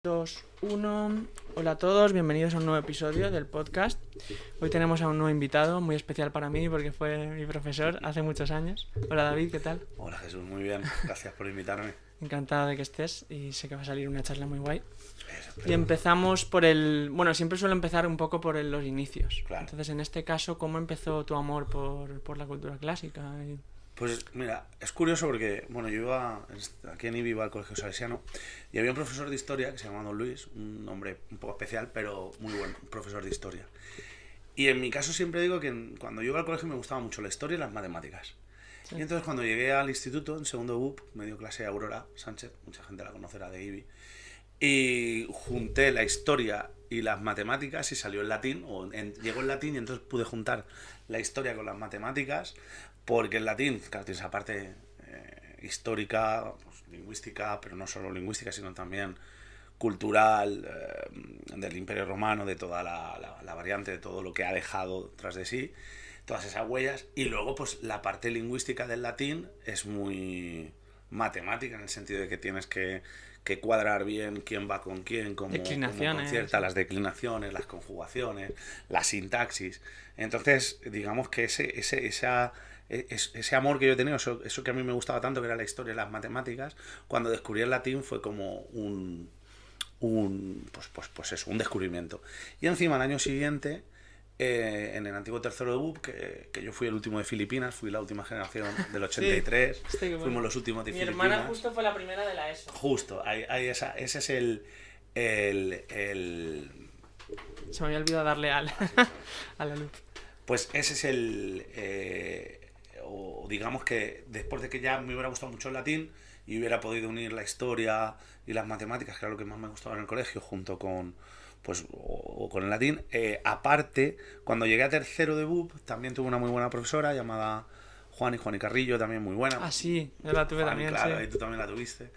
2, 1. Hola a todos, bienvenidos a un nuevo episodio del podcast. Hoy tenemos a un nuevo invitado muy especial para mí porque fue mi profesor hace muchos años. Hola David, ¿qué tal? Hola Jesús, muy bien, gracias por invitarme. Encantado de que estés y sé que va a salir una charla muy guay. Eso, Y empezamos por el... Bueno, siempre suelo empezar un poco por los inicios. Claro. Entonces, en este caso, ¿cómo empezó tu amor por la cultura clásica? Pues mira, es curioso porque, bueno, yo iba, aquí en IBI iba al colegio salesiano y había un profesor de historia que se llamaba Don Luis, un hombre un poco especial, pero muy buen profesor de historia. Y en mi caso siempre digo que cuando yo iba al colegio me gustaba mucho la historia y las matemáticas. Sí. Y entonces cuando llegué al instituto, en segundo BUP, me dio clase Aurora Sánchez, mucha gente la conocerá de IBI, y junté la historia y las matemáticas y salió el latín, llegó el latín y entonces pude juntar la historia con las matemáticas, porque el latín, claro, tiene esa parte histórica, pues, lingüística, pero no solo lingüística, sino también cultural, del Imperio Romano, de toda la variante, de todo lo que ha dejado tras de sí, todas esas huellas, y luego pues la parte lingüística del latín es muy matemática, en el sentido de que tienes que cuadrar bien quién va con quién, cómo concierta, las declinaciones, las conjugaciones, la sintaxis. Entonces, digamos que ese amor que yo he tenido, eso que a mí me gustaba tanto, que era la historia y las matemáticas, cuando descubrí el latín fue como un descubrimiento. Y encima, el año siguiente, en el antiguo tercero de BUP, que yo fui el último de Filipinas, fui la última generación del 83, sí, fuimos los últimos de Filipinas. Mi hermana justo fue la primera de la ESO. Justo, ese es el... Se me había olvidado darle a la luz. Pues ese es o digamos que después de que ya me hubiera gustado mucho el latín y hubiera podido unir la historia y las matemáticas, que era lo que más me gustaba en el colegio, junto con... pues o con el latín. Aparte, cuando llegué a tercero de BUP, también tuve una muy buena profesora llamada Juani Carrillo, también muy buena. Ah, sí, yo la tuve también, claro, sí. Y tú también la tuviste.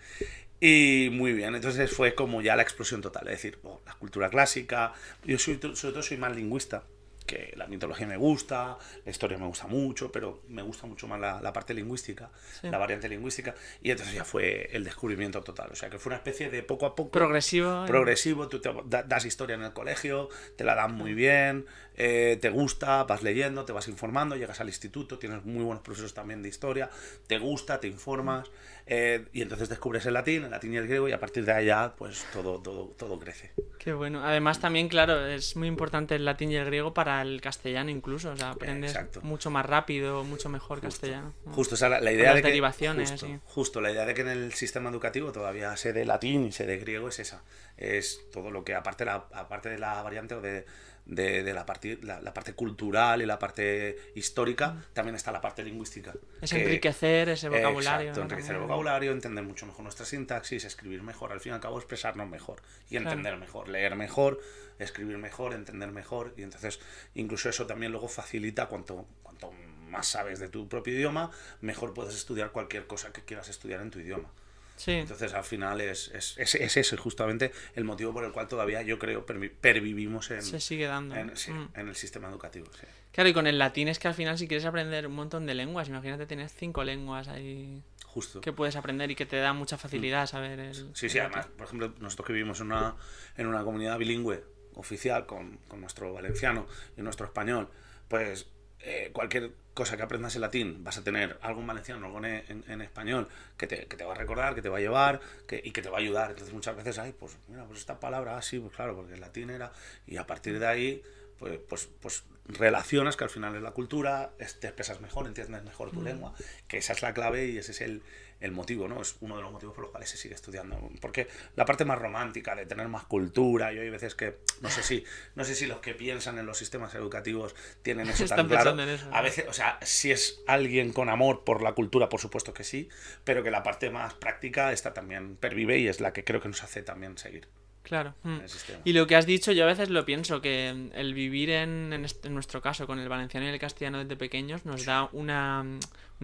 Y muy bien, entonces fue como ya la explosión total, es decir, la cultura clásica. Yo sobre todo soy más lingüista, que la mitología me gusta, la historia me gusta mucho, pero me gusta mucho más la parte lingüística, sí, la variante lingüística, y entonces ya fue el descubrimiento total, o sea que fue una especie de poco a poco progresivo. Tú das historia en el colegio, te la dan muy bien, te gusta, vas leyendo, te vas informando, llegas al instituto, tienes muy buenos profesores también de historia, te gusta, te informas, y entonces descubres el latín y el griego, y a partir de allá pues todo crece. Qué bueno. Además también, claro, es muy importante el latín y el griego para el castellano incluso, o sea, aprendes mucho más rápido, mucho mejor castellano. Justo, o sea, la idea de que... derivaciones, justo, la idea de que en el sistema educativo todavía se dé latín y se dé griego es esa. Es todo lo que, aparte de la variante o de la parte cultural y la parte histórica, también está la parte lingüística. Es enriquecer ese vocabulario. Exacto, enriquecer el vocabulario, entender mucho mejor nuestra sintaxis, escribir mejor, al fin y al cabo expresarnos mejor y entender mejor, leer mejor, escribir mejor, entender mejor, y entonces incluso eso también luego facilita cuanto más sabes de tu propio idioma, mejor puedes estudiar cualquier cosa que quieras estudiar en tu idioma. Sí. Entonces al final es ese justamente el motivo por el cual todavía yo creo pervivimos se sigue dando en el sistema educativo, sí. Claro, y con el latín es que al final si quieres aprender un montón de lenguas, imagínate tienes 5 lenguas ahí justo que puedes aprender y que te da mucha facilidad a saber sí, además, por ejemplo, nosotros que vivimos en una comunidad bilingüe oficial con nuestro valenciano y nuestro español, pues cualquier cosa que aprendas en latín vas a tener algo en valenciano, algo en español que te va a recordar, que te va a llevar y que te va a ayudar. Entonces muchas veces pues mira, pues esta palabra así, pues claro, porque el latín era, y a partir de ahí pues relacionas, que al final es la cultura, te expresas mejor, entiendes mejor tu lengua, que esa es la clave y ese es el motivo, ¿no? Es uno de los motivos por los cuales se sigue estudiando, porque la parte más romántica de tener más cultura, yo hay veces que no sé si los que piensan en los sistemas educativos tienen eso tan claro. A veces, o sea, si es alguien con amor por la cultura, por supuesto que sí, pero que la parte más práctica esta también pervive y es la que creo que nos hace también seguir. Claro. Y lo que has dicho, yo a veces lo pienso, que el vivir en nuestro caso con el valenciano y el castellano desde pequeños nos da una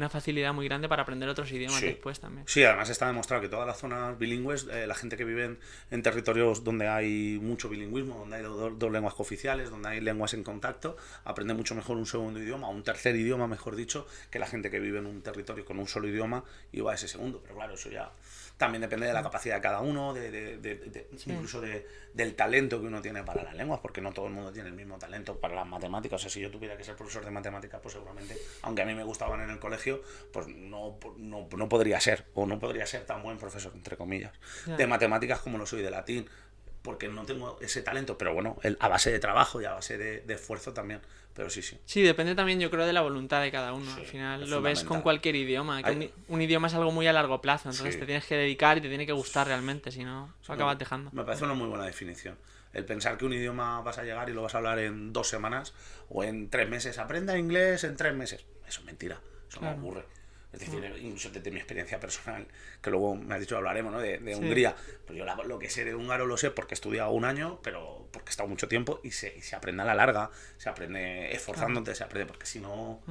facilidad muy grande para aprender otros idiomas después también. Sí, además está demostrado que todas las zonas bilingües, la gente que vive en territorios donde hay mucho bilingüismo, donde hay dos lenguas cooficiales, donde hay lenguas en contacto, aprende mucho mejor un segundo idioma, un tercer idioma, mejor dicho, que la gente que vive en un territorio con un solo idioma y va a ese segundo. Pero claro, eso ya también depende de la capacidad de cada uno, incluso del talento que uno tiene para las lenguas, porque no todo el mundo tiene el mismo talento para las matemáticas. O sea, si yo tuviera que ser profesor de matemáticas, pues seguramente, aunque a mí me gustaban en el colegio, pues no podría ser, o no podría ser tan buen profesor, entre comillas, de matemáticas como lo soy de latín, porque no tengo ese talento, pero bueno, a base de trabajo y a base de esfuerzo también, pero sí. Sí, depende también, yo creo, de la voluntad de cada uno. Sí, al final lo ves con cualquier idioma, que Hay... un idioma es algo muy a largo plazo, entonces te tienes que dedicar y te tiene que gustar realmente, si no, lo acabas dejando. Me parece una muy buena definición. El pensar que un idioma vas a llegar y lo vas a hablar en 2 semanas o en 3 meses, aprenda inglés en 3 meses, eso es mentira, eso no ocurre. Es decir, incluso desde mi experiencia personal, que luego me has dicho hablaremos, ¿no? de Hungría. Pues yo lo que sé de húngaro lo sé porque he estudiado 1 año, pero porque he estado mucho tiempo y se aprende a la larga, se aprende esforzándote, se aprende, porque si no,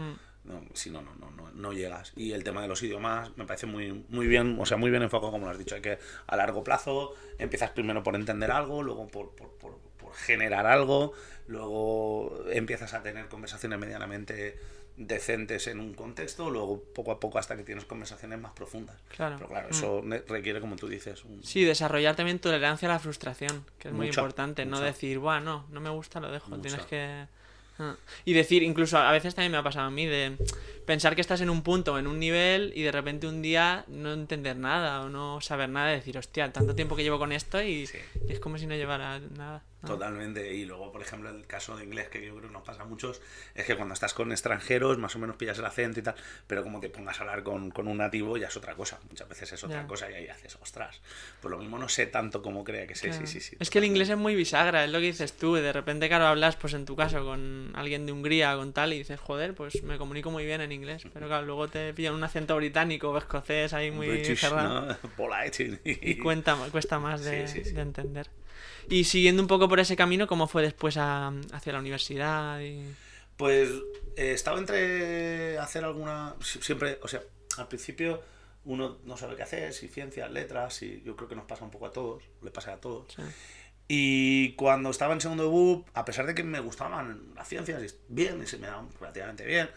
no llegas. Y el tema de los idiomas me parece muy bien, o sea, muy bien enfocado, como lo has dicho. Hay que a largo plazo empiezas primero por entender algo, luego por generar algo, luego empiezas a tener conversaciones medianamente decentes en un contexto, luego poco a poco hasta que tienes conversaciones más profundas. Claro. Pero claro, eso requiere, como tú dices, sí, desarrollar también tolerancia a la frustración, que es muy importante. No decir, no me gusta, lo dejo. Tienes que... Y decir, incluso a veces también me ha pasado a mí, de pensar que estás en un punto, en un nivel, y de repente un día no entender nada o no saber nada, y decir, hostia, tanto tiempo que llevo con esto y es como si no llevara nada. Totalmente. Y luego, por ejemplo, el caso de inglés, que yo creo que nos pasa a muchos, es que cuando estás con extranjeros más o menos pillas el acento y tal, pero como te pongas a hablar con un nativo ya es otra cosa. Muchas veces es otra cosa y ahí haces, ostras, pues lo mismo no sé tanto como crea que sé. Claro. Sí. Es que el inglés es muy bisagra, es lo que dices tú. De repente, claro, hablas, pues en tu caso, con alguien de Hungría o con tal, y dices, joder, pues me comunico muy bien en inglés. Pero claro, luego te pillan un acento británico o escocés ahí muy British, cerrado. ¿no? Polite. Y cuesta más de entender. Y siguiendo un poco por ese camino, ¿cómo fue después hacia la universidad? Pues estaba entre hacer alguna... Siempre, o sea, al principio uno no sabe qué hacer, si ciencias, letras, y yo creo que nos pasa un poco a todos, le pasa a todos. Sí. Y cuando estaba en segundo de BUP, a pesar de que me gustaban las ciencias bien, y se me daban relativamente bien,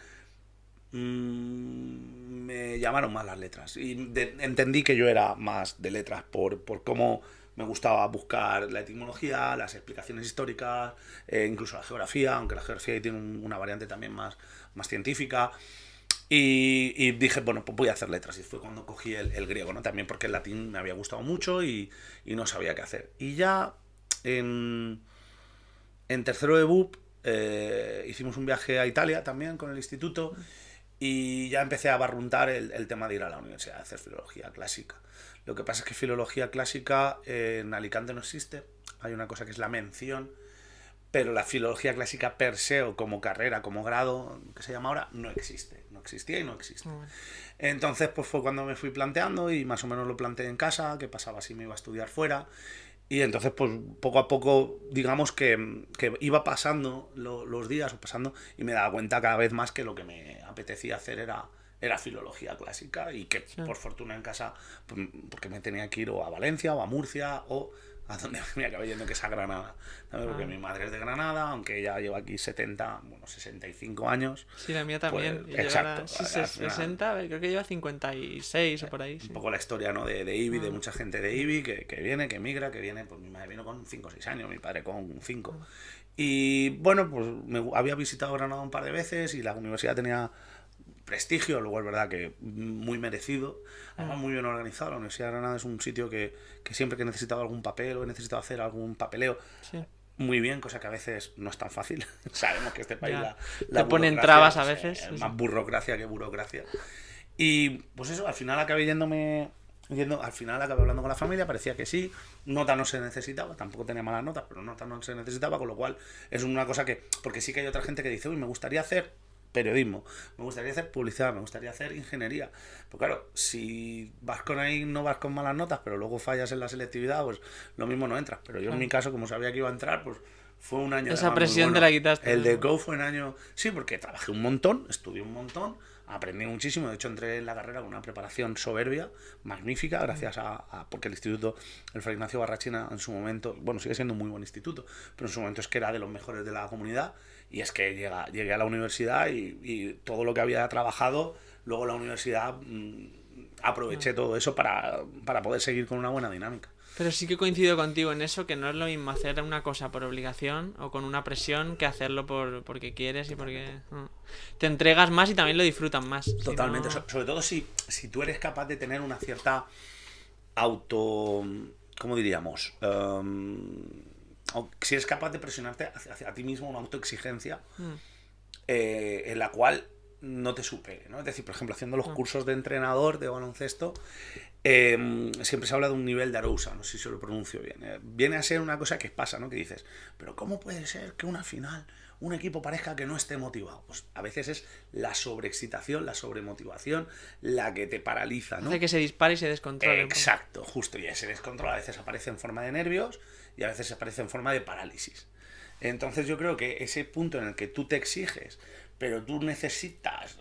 me llamaron más las letras. Y entendí que yo era más de letras por cómo me gustaba buscar la etimología, las explicaciones históricas, incluso la geografía, aunque la geografía tiene una variante también más científica. Y dije, bueno, pues voy a hacer letras. Y fue cuando cogí el griego, ¿no? También porque el latín me había gustado mucho y no sabía qué hacer. Y ya en tercero de BUP hicimos un viaje a Italia también con el instituto y ya empecé a barruntar el tema de ir a la universidad a hacer filología clásica. Lo que pasa es que filología clásica en Alicante no existe. Hay una cosa que es la mención, pero la filología clásica per se o como carrera, como grado, que se llama ahora, no existe. No existía y no existe. Entonces pues fue cuando me fui planteando y más o menos lo planteé en casa, qué pasaba si me iba a estudiar fuera. Y entonces pues poco a poco digamos que iba pasando los días o pasando y me daba cuenta cada vez más que lo que me apetecía hacer era filología clásica y que por fortuna en casa, porque me tenía que ir o a Valencia o a Murcia o a donde me acabé yendo, que es a Granada, ¿sabes? Porque mi madre es de Granada, aunque ella lleva aquí 65 años. Sí, la mía también. Pues, exacto. 60, creo que lleva 56 o por ahí. Sí. Un poco la historia, ¿no? de IBI, de mucha gente de IBI que viene, que migra, que viene. Pues mi madre vino con 5 o 6 años, mi padre con 5. Y bueno, pues había visitado Granada un par de veces y la universidad tenía prestigio, luego es verdad que muy merecido, además muy bien organizado. La Universidad de Granada es un sitio que siempre que he necesitado algún papel o he necesitado hacer algún papeleo, muy bien, cosa que a veces no es tan fácil. Sabemos que este país la te ponen trabas a veces. Es más burocracia que burocracia. Y pues eso, al final acabé al final acabé hablando con la familia, parecía que sí, nota no se necesitaba, tampoco tenía malas notas, pero nota no se necesitaba, con lo cual es una cosa que, porque sí que hay otra gente que dice, uy, me gustaría hacer periodismo, me gustaría hacer publicidad, me gustaría hacer ingeniería. Pues claro, si vas con ahí no vas con malas notas, pero luego fallas en la selectividad, pues lo mismo no entras. Pero yo en mi caso, como sabía que iba a entrar, pues fue un año... Esa presión te la quitaste. El de Go fue un año... Sí, porque trabajé un montón, estudié un montón, aprendí muchísimo. De hecho, entré en la carrera con una preparación soberbia, magnífica, gracias porque el instituto, el Fray Ignacio Barrachina, en su momento, bueno, sigue siendo un muy buen instituto, pero en su momento es que era de los mejores de la comunidad. Y es que llegué a la universidad y todo lo que había trabajado, luego la universidad aproveché todo eso para poder seguir con una buena dinámica. Pero sí que coincido contigo en eso, que no es lo mismo hacer una cosa por obligación o con una presión que hacerlo porque quieres y porque te entregas más y también lo disfrutan más. Totalmente, Si no... sobre todo si tú eres capaz de tener una cierta auto... ¿Cómo diríamos? Si eres capaz de presionarte hacia ti mismo, una autoexigencia en la cual no te supere, ¿no? Es decir, por ejemplo, haciendo los cursos de entrenador de baloncesto, siempre se habla de un nivel de Arousa, no sé si lo pronuncio bien. Viene a ser una cosa que pasa, ¿no? Que dices, pero ¿cómo puede ser que una final un equipo parezca que no esté motivado? Pues a veces es la sobreexcitación, la sobremotivación la que te paraliza, ¿no? Hace que se dispare y se descontrole. Exacto, justo, y ese descontrol a veces aparece en forma de nervios y a veces aparece en forma de parálisis. Entonces yo creo que ese punto en el que tú te exiges, pero tú necesitas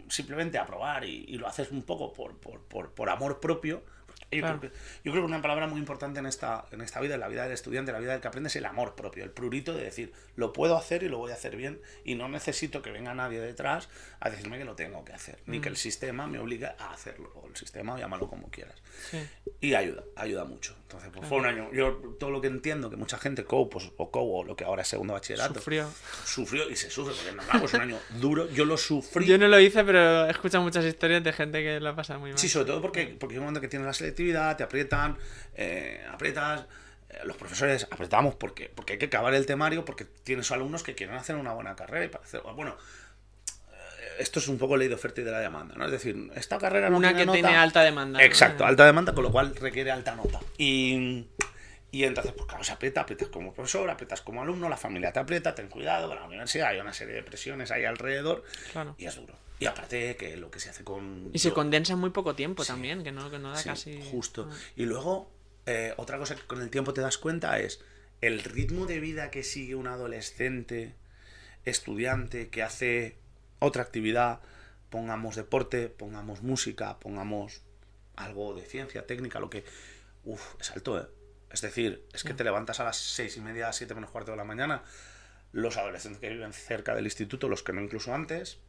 simplemente aprobar y lo haces un poco por amor propio. Yo creo que una palabra muy importante en esta vida, en la vida del estudiante, en la vida del que aprende, es el amor propio, el prurito de decir, lo puedo hacer y lo voy a hacer bien y no necesito que venga nadie detrás a decirme que lo tengo que hacer, ni que el sistema me obligue a hacerlo, o el sistema, llámalo como quieras. Sí. Y ayuda mucho. Entonces, pues fue un año, yo todo lo que entiendo que mucha gente, o lo que ahora es segundo bachillerato, sufrió y se sufre, porque no, es un año duro, yo lo sufrí. Yo no lo hice, pero he escuchado muchas historias de gente que lo pasa muy mal. Sí, sobre todo porque hay un momento que tienes la selectividad, te aprietan, aprietas, los profesores apretamos porque hay que acabar el temario, porque tienes alumnos que quieren hacer una buena carrera y para hacer, bueno, esto es un poco ley de oferta y de la demanda, ¿no? Es decir, esta carrera no una tiene que tiene alta demanda. Exacto, alta demanda, con lo cual requiere alta nota. Y entonces, pues claro, se aprietas como profesor, aprietas como alumno, la familia te aprieta, ten cuidado, en la universidad hay una serie de presiones ahí alrededor, y es duro. Y aparte que lo que se hace con... Y se condensa en muy poco tiempo también, que no da casi... Justo. Y luego, otra cosa que con el tiempo te das cuenta es el ritmo de vida que sigue un adolescente, estudiante, que hace otra actividad, pongamos deporte, pongamos música, pongamos algo de ciencia, técnica, lo que... es alto, ¿eh? Es decir, es que te levantas a las 6:30, 7 menos cuarto de la mañana. Los adolescentes que viven cerca del instituto, los que no incluso antes,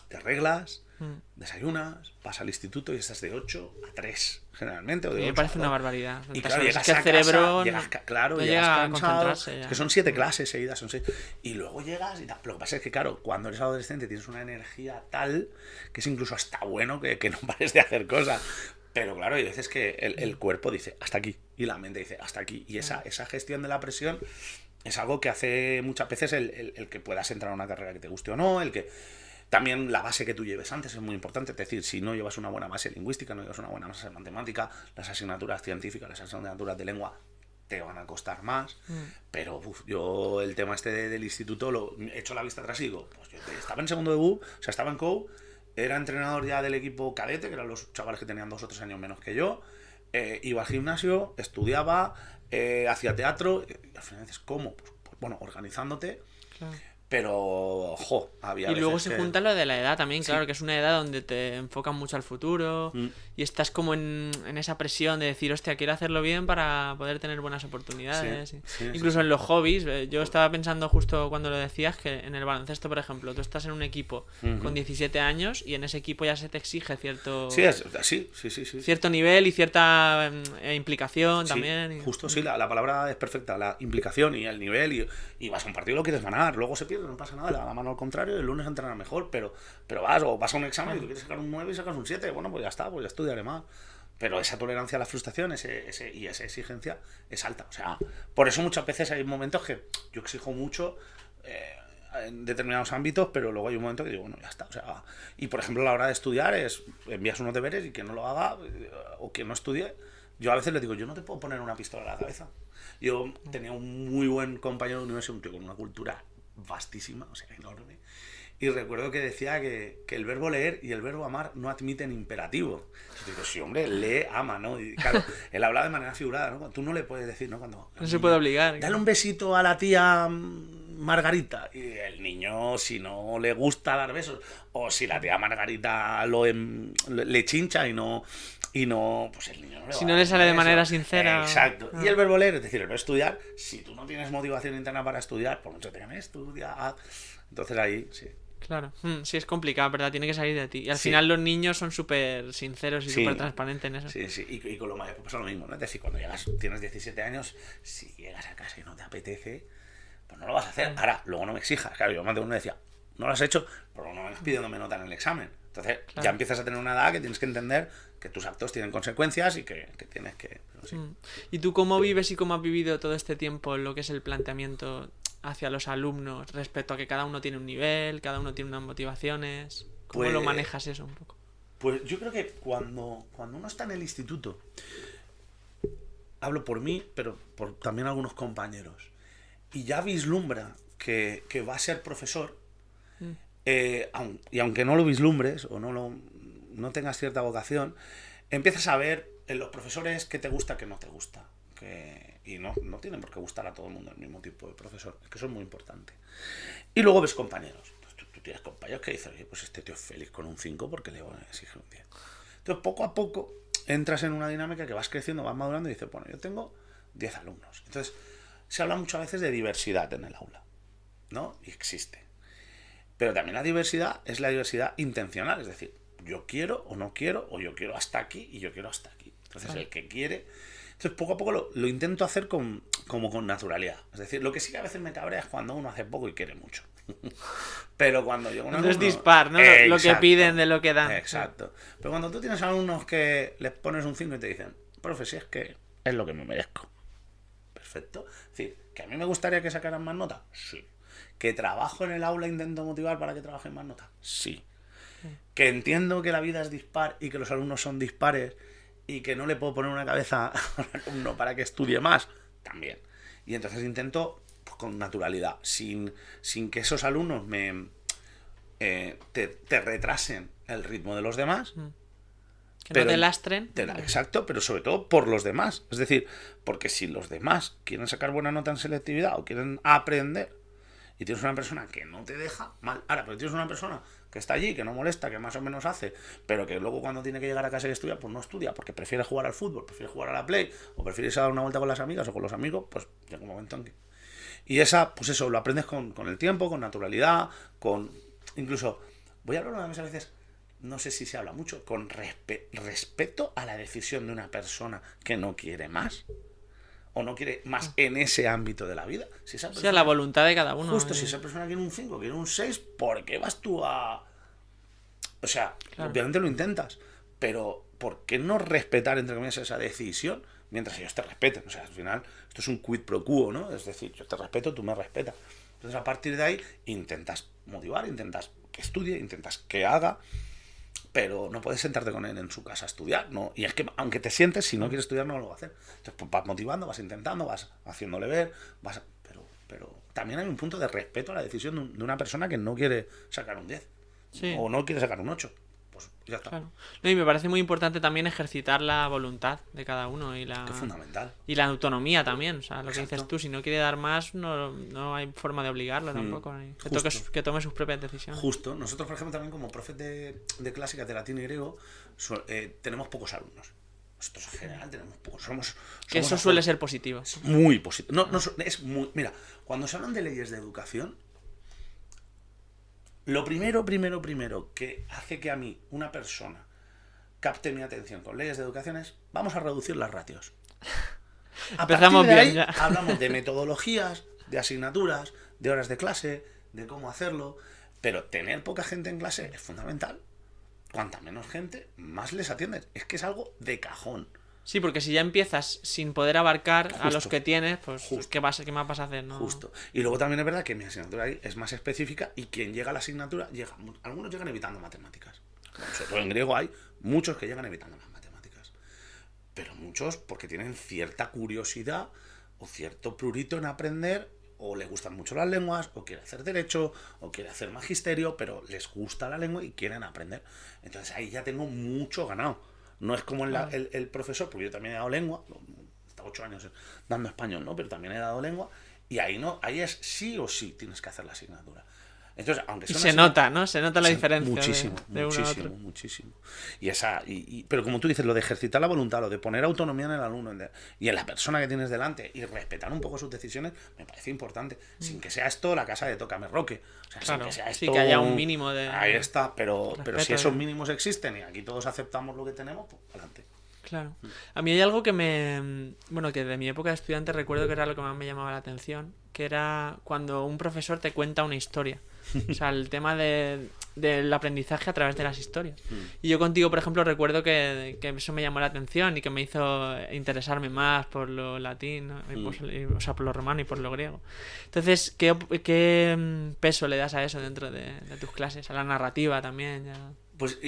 te arreglas, desayunas, vas al instituto y estás de 8 a 3, generalmente. O de 8 me parece una barbaridad. Y claro, llegas a casa, llegas no llegas cansado. Es que son 7 clases seguidas, son 6. Y luego llegas y tal. Lo que pasa es que, claro, cuando eres adolescente tienes una energía tal que es incluso hasta bueno que no pares de hacer cosas. Pero claro, hay veces que el cuerpo dice hasta aquí y la mente dice hasta aquí. Y esa gestión de la presión es algo que hace muchas veces el que puedas entrar a una carrera que te guste o no, el que... También la base que tú lleves antes es muy importante, es decir, si no llevas una buena base lingüística, no llevas una buena base de matemática, las asignaturas científicas, las asignaturas de lengua te van a costar más, pero yo el tema del instituto he hecho la vista atrás y digo, pues yo estaba en segundo de U, o sea, estaba en COU, era entrenador ya del equipo cadete, que eran los chavales que tenían 2 o 3 años menos que yo, iba al gimnasio, estudiaba, hacía teatro, y al final dices, ¿cómo? Pues bueno, organizándote. Claro. Pero, había... Y luego se junta lo de la edad también, claro, que es una edad donde te enfocan mucho al futuro y estás como en esa presión de decir, hostia, quiero hacerlo bien para poder tener buenas oportunidades. Incluso en los hobbies, yo estaba pensando justo cuando lo decías, que en el baloncesto, por ejemplo, tú estás en un equipo con 17 años y en ese equipo ya se te exige cierto... cierto nivel y cierta implicación también. Justo, la palabra es perfecta, la implicación y el nivel, y vas a un partido y lo quieres ganar, luego se pierde, no pasa nada, le da la mano al contrario, el lunes entrenar mejor, pero vas a un examen y tú quieres sacar un 9 y sacas un 7, bueno, pues ya está, pues ya estudiaré más. Pero esa tolerancia a la frustración y esa exigencia es alta. O sea, por eso muchas veces hay momentos que yo exijo mucho en determinados ámbitos, pero luego hay un momento que digo, bueno, ya está. O sea, y por ejemplo, a la hora de estudiar envías unos deberes y que no lo haga o que no estudie. Yo a veces le digo, yo no te puedo poner una pistola en la cabeza. Yo tenía un muy buen compañero de universidad, un tío con una cultura vastísima, o sea, enorme. Y recuerdo que decía que el verbo leer y el verbo amar no admiten imperativo. Yo digo, sí, hombre, lee, ama, ¿no? Y claro, él hablaba de manera figurada, ¿no? Tú no le puedes decir, ¿no? Cuando no se puede obligar. Dale un besito a la tía Margarita. Y el niño, si no le gusta dar besos, o si la tía Margarita le chincha y no, pues el niño no le va si no le sale de manera sincera. Exacto. Y el verbo leer, es decir, el verbo estudiar, si tú no tienes motivación interna para estudiar, por mucho que me estudia, entonces ahí sí. Claro, sí, es complicado, ¿verdad? Tiene que salir de ti. Y al Sí. final los niños son súper sinceros y Sí, súper transparentes en eso. sí, sí. Y con lo mayores pasa lo mismo, ¿no? Es decir, cuando tienes 17 años, si llegas a casa y no te apetece, pues no lo vas a hacer. Ahora, luego no me exijas. Claro, yo más de uno decía, no lo has hecho, pero no me vas pidiéndome nota en el examen. Entonces, Claro. ya empiezas a tener una edad que tienes que entender que tus actos tienen consecuencias y que tienes que... Pero sí. ¿Y tú cómo vives y cómo has vivido todo este tiempo lo que es el planteamiento hacia los alumnos respecto a que cada uno tiene un nivel, cada uno tiene unas motivaciones? ¿Cómo Pues- lo manejas eso un poco? Pues yo creo que cuando uno está en el instituto, hablo por mí, pero por también algunos compañeros, y ya vislumbra que va a ser profesor, y aunque no lo vislumbres o no tengas cierta vocación, empiezas a ver en los profesores qué te gusta, qué no te gusta. Y no tienen por qué gustar a todo el mundo el mismo tipo de profesor, es que eso es muy importante. Y luego ves compañeros. Tú tienes compañeros que dicen, oye, pues este tío es feliz con un 5 porque le van a exigir un 10. Entonces, poco a poco, entras en una dinámica que vas creciendo, vas madurando y dices, bueno, yo tengo 10 alumnos. Entonces, se habla muchas veces de diversidad en el aula, ¿no? Y existe. Pero también la diversidad es la diversidad intencional, es decir, yo quiero o no quiero, o yo quiero hasta aquí y yo quiero hasta aquí. Entonces, el que quiere... Entonces, poco a poco lo intento hacer como con naturalidad. Es decir, lo que sí que a veces me cabrea es cuando uno hace poco y quiere mucho. Pero cuando yo... No es dispar, ¿no? Lo que piden de lo que dan. Exacto. Pero cuando tú tienes alumnos que les pones un 5 y te dicen, profe, si es que es lo que me merezco. Perfecto. Es decir, ¿que a mí me gustaría que sacaran más notas? Sí. ¿Que trabajo en el aula e intento motivar para que trabajen más notas? Sí. ¿Que entiendo que la vida es dispar y que los alumnos son dispares y que no le puedo poner una cabeza al alumno para que estudie más? También. Y entonces intento, pues, con naturalidad, sin que esos alumnos te retrasen el ritmo de los demás. Que no te lastren. Exacto, pero sobre todo por los demás. Es decir, porque si los demás quieren sacar buena nota en selectividad o quieren aprender y tienes una persona que no te deja, mal. Ahora, pero tienes una persona que está allí, que no molesta, que más o menos hace, pero que luego cuando tiene que llegar a casa y estudiar, pues no estudia, porque prefiere jugar al fútbol, prefiere jugar a la Play, o prefiere irse a dar una vuelta con las amigas o con los amigos, pues llega un momento en que... Y pues eso, lo aprendes con el tiempo, con naturalidad, incluso, voy a hablar una vez a veces, no sé si se habla mucho, con respeto a la decisión de una persona que no quiere más. O no quiere más en ese ámbito de la vida. Si esa persona, la voluntad de cada uno. Justo, si esa persona quiere un 5, quiere un 6, ¿por qué vas tú a...? O sea, claro, obviamente lo intentas, pero ¿por qué no respetar, entre comillas, esa decisión mientras ellos te respeten? O sea, al final, esto es un quid pro quo, ¿no? Es decir, yo te respeto, tú me respetas. Entonces, a partir de ahí, intentas motivar, intentas que estudie, intentas que haga, pero no puedes sentarte con él en su casa a estudiar, ¿no? Y es que aunque te sientes, si no quieres estudiar no lo va a hacer. Entonces pues vas motivando, vas intentando, vas haciéndole ver, pero también hay un punto de respeto a la decisión de una persona que no quiere sacar un 10, sí, o no quiere sacar un 8. Pues ya está. Claro. No, y me parece muy importante también ejercitar la voluntad de cada uno que es fundamental. Y la autonomía también, o sea, lo Exacto. Que dices tú, si no quiere dar más, no hay forma de obligarlo tampoco. Que tome sus propias decisiones. Justo. Nosotros, por ejemplo, también como profes de clásicas de latín y griego, tenemos pocos alumnos. Nosotros en general tenemos pocos. Que eso suele ser positivo. Es muy positivo. Es muy... Mira, cuando se hablan de leyes de educación, lo primero que hace que a mí, una persona, capte mi atención con leyes de educación es, vamos a reducir las ratios. Empezamos bien ahí, ya. Hablamos de metodologías, de asignaturas, de horas de clase, de cómo hacerlo, pero tener poca gente en clase es fundamental. Cuanta menos gente, más les atiendes. Es que es algo de cajón. Sí, porque si ya empiezas sin poder abarcar Justo. A los que tienes, pues ¿qué más vas a hacer? ¿No? Justo. Y luego también es verdad que mi asignatura ahí es más específica y quien llega a la asignatura, algunos llegan evitando matemáticas. Sobre todo en griego hay muchos que llegan evitando las matemáticas. Pero muchos porque tienen cierta curiosidad o cierto prurito en aprender, o les gustan mucho las lenguas, o quiere hacer derecho, o quiere hacer magisterio, pero les gusta la lengua y quieren aprender. Entonces ahí ya tengo mucho ganado. No es como el profesor, porque yo también he dado lengua, he estado 8 años dando español, ¿no? Pero también he dado lengua, y ahí es sí o sí tienes que hacer la asignatura. Entonces, aunque y se nota, ¿no? Se nota la diferencia muchísimo, de uno a otro. muchísimo. Pero como tú dices, lo de ejercitar la voluntad, lo de poner autonomía en el alumno y en la persona que tienes delante y respetar un poco sus decisiones, me parece importante. Sin que sea esto la casa de Tócame Roque. O sea, Claro, sin que sea esto, sí, que haya un mínimo de... Ahí está, pero si esos respeto, mínimos existen y aquí todos aceptamos lo que tenemos, pues adelante. Claro. A mí hay algo que bueno, que de mi época de estudiante recuerdo que era lo que más me llamaba la atención, que era cuando un profesor te cuenta una historia. O sea, el tema del aprendizaje a través de las historias. Y yo contigo, por ejemplo, recuerdo que eso me llamó la atención y que me hizo interesarme más por lo latín, ¿no? O sea, por lo romano y por lo griego. Entonces, ¿qué peso le das a eso dentro de tus clases? A la narrativa también. Ya... Pues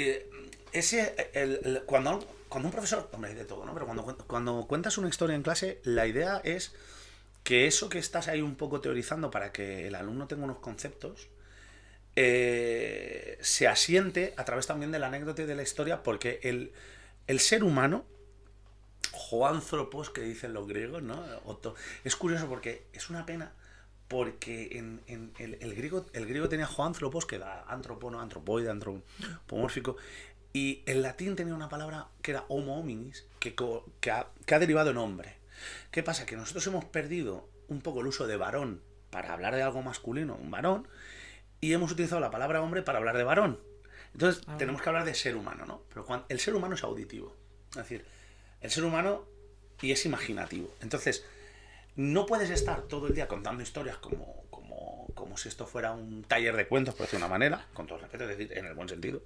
cuando un profesor, hombre, hay de todo, ¿no? Pero cuando cuentas una historia en clase, la idea es que eso que estás ahí un poco teorizando para que el alumno tenga unos conceptos, se asiente a través también de la anécdota y de la historia, porque el ser humano, zoánthropos que dicen los griegos, ¿no? Es curioso porque es una pena, porque en el griego tenía zoánthropos, que da antropono, antropoide, antropomórfico, y el latín tenía una palabra que era homo hominis, que ha derivado en hombre. ¿Qué pasa? Que nosotros hemos perdido un poco el uso de varón para hablar de algo masculino, un varón, y hemos utilizado la palabra hombre para hablar de varón. Entonces tenemos que hablar de ser humano, ¿no? Pero el ser humano es auditivo. Es decir, el ser humano y es imaginativo. Entonces, no puedes estar todo el día contando historias como si esto fuera un taller de cuentos, por decir una manera, con todo respeto, es decir, en el buen sentido,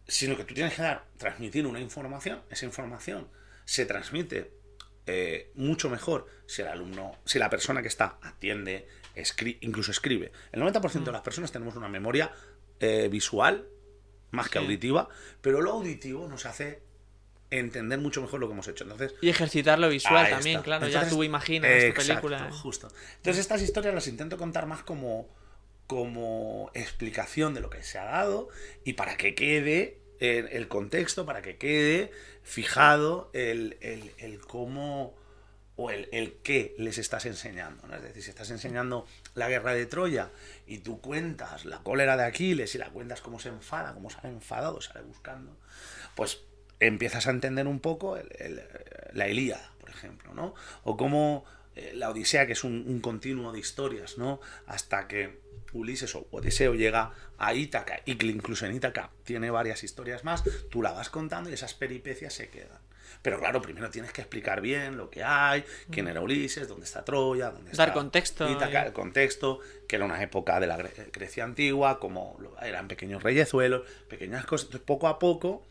sino que tú tienes que transmitir una información. Esa información se transmite mucho mejor si la persona que está atiende, incluso escribe. El 90% de las personas tenemos una memoria visual más que auditiva, pero lo auditivo nos hace entender mucho mejor lo que hemos hecho. Entonces, y ejercitar lo visual también, está. claro. Entonces, ya tú imaginas tu película. Justo. Entonces estas historias las intento contar más como explicación de lo que se ha dado y para que quede el contexto, para que quede fijado el cómo o el qué les estás enseñando, ¿no? Es decir, si estás enseñando la guerra de Troya y tú cuentas la cólera de Aquiles y la cuentas cómo se enfada, cómo sale enfadado, sale buscando, pues empiezas a entender un poco la Ilíada, por ejemplo, ¿no? O cómo la Odisea, que es un continuo de historias, ¿no? Hasta que Ulises o Odiseo llega a Ítaca, y que incluso en Ítaca tiene varias historias más, tú la vas contando y esas peripecias se quedan. Pero claro, primero tienes que explicar bien lo que hay, quién era Ulises, dónde está Troya, dónde está... Dar contexto. Ítaca, el contexto, que era una época de la Grecia antigua, como eran pequeños reyezuelos, pequeñas cosas. Entonces, poco a poco,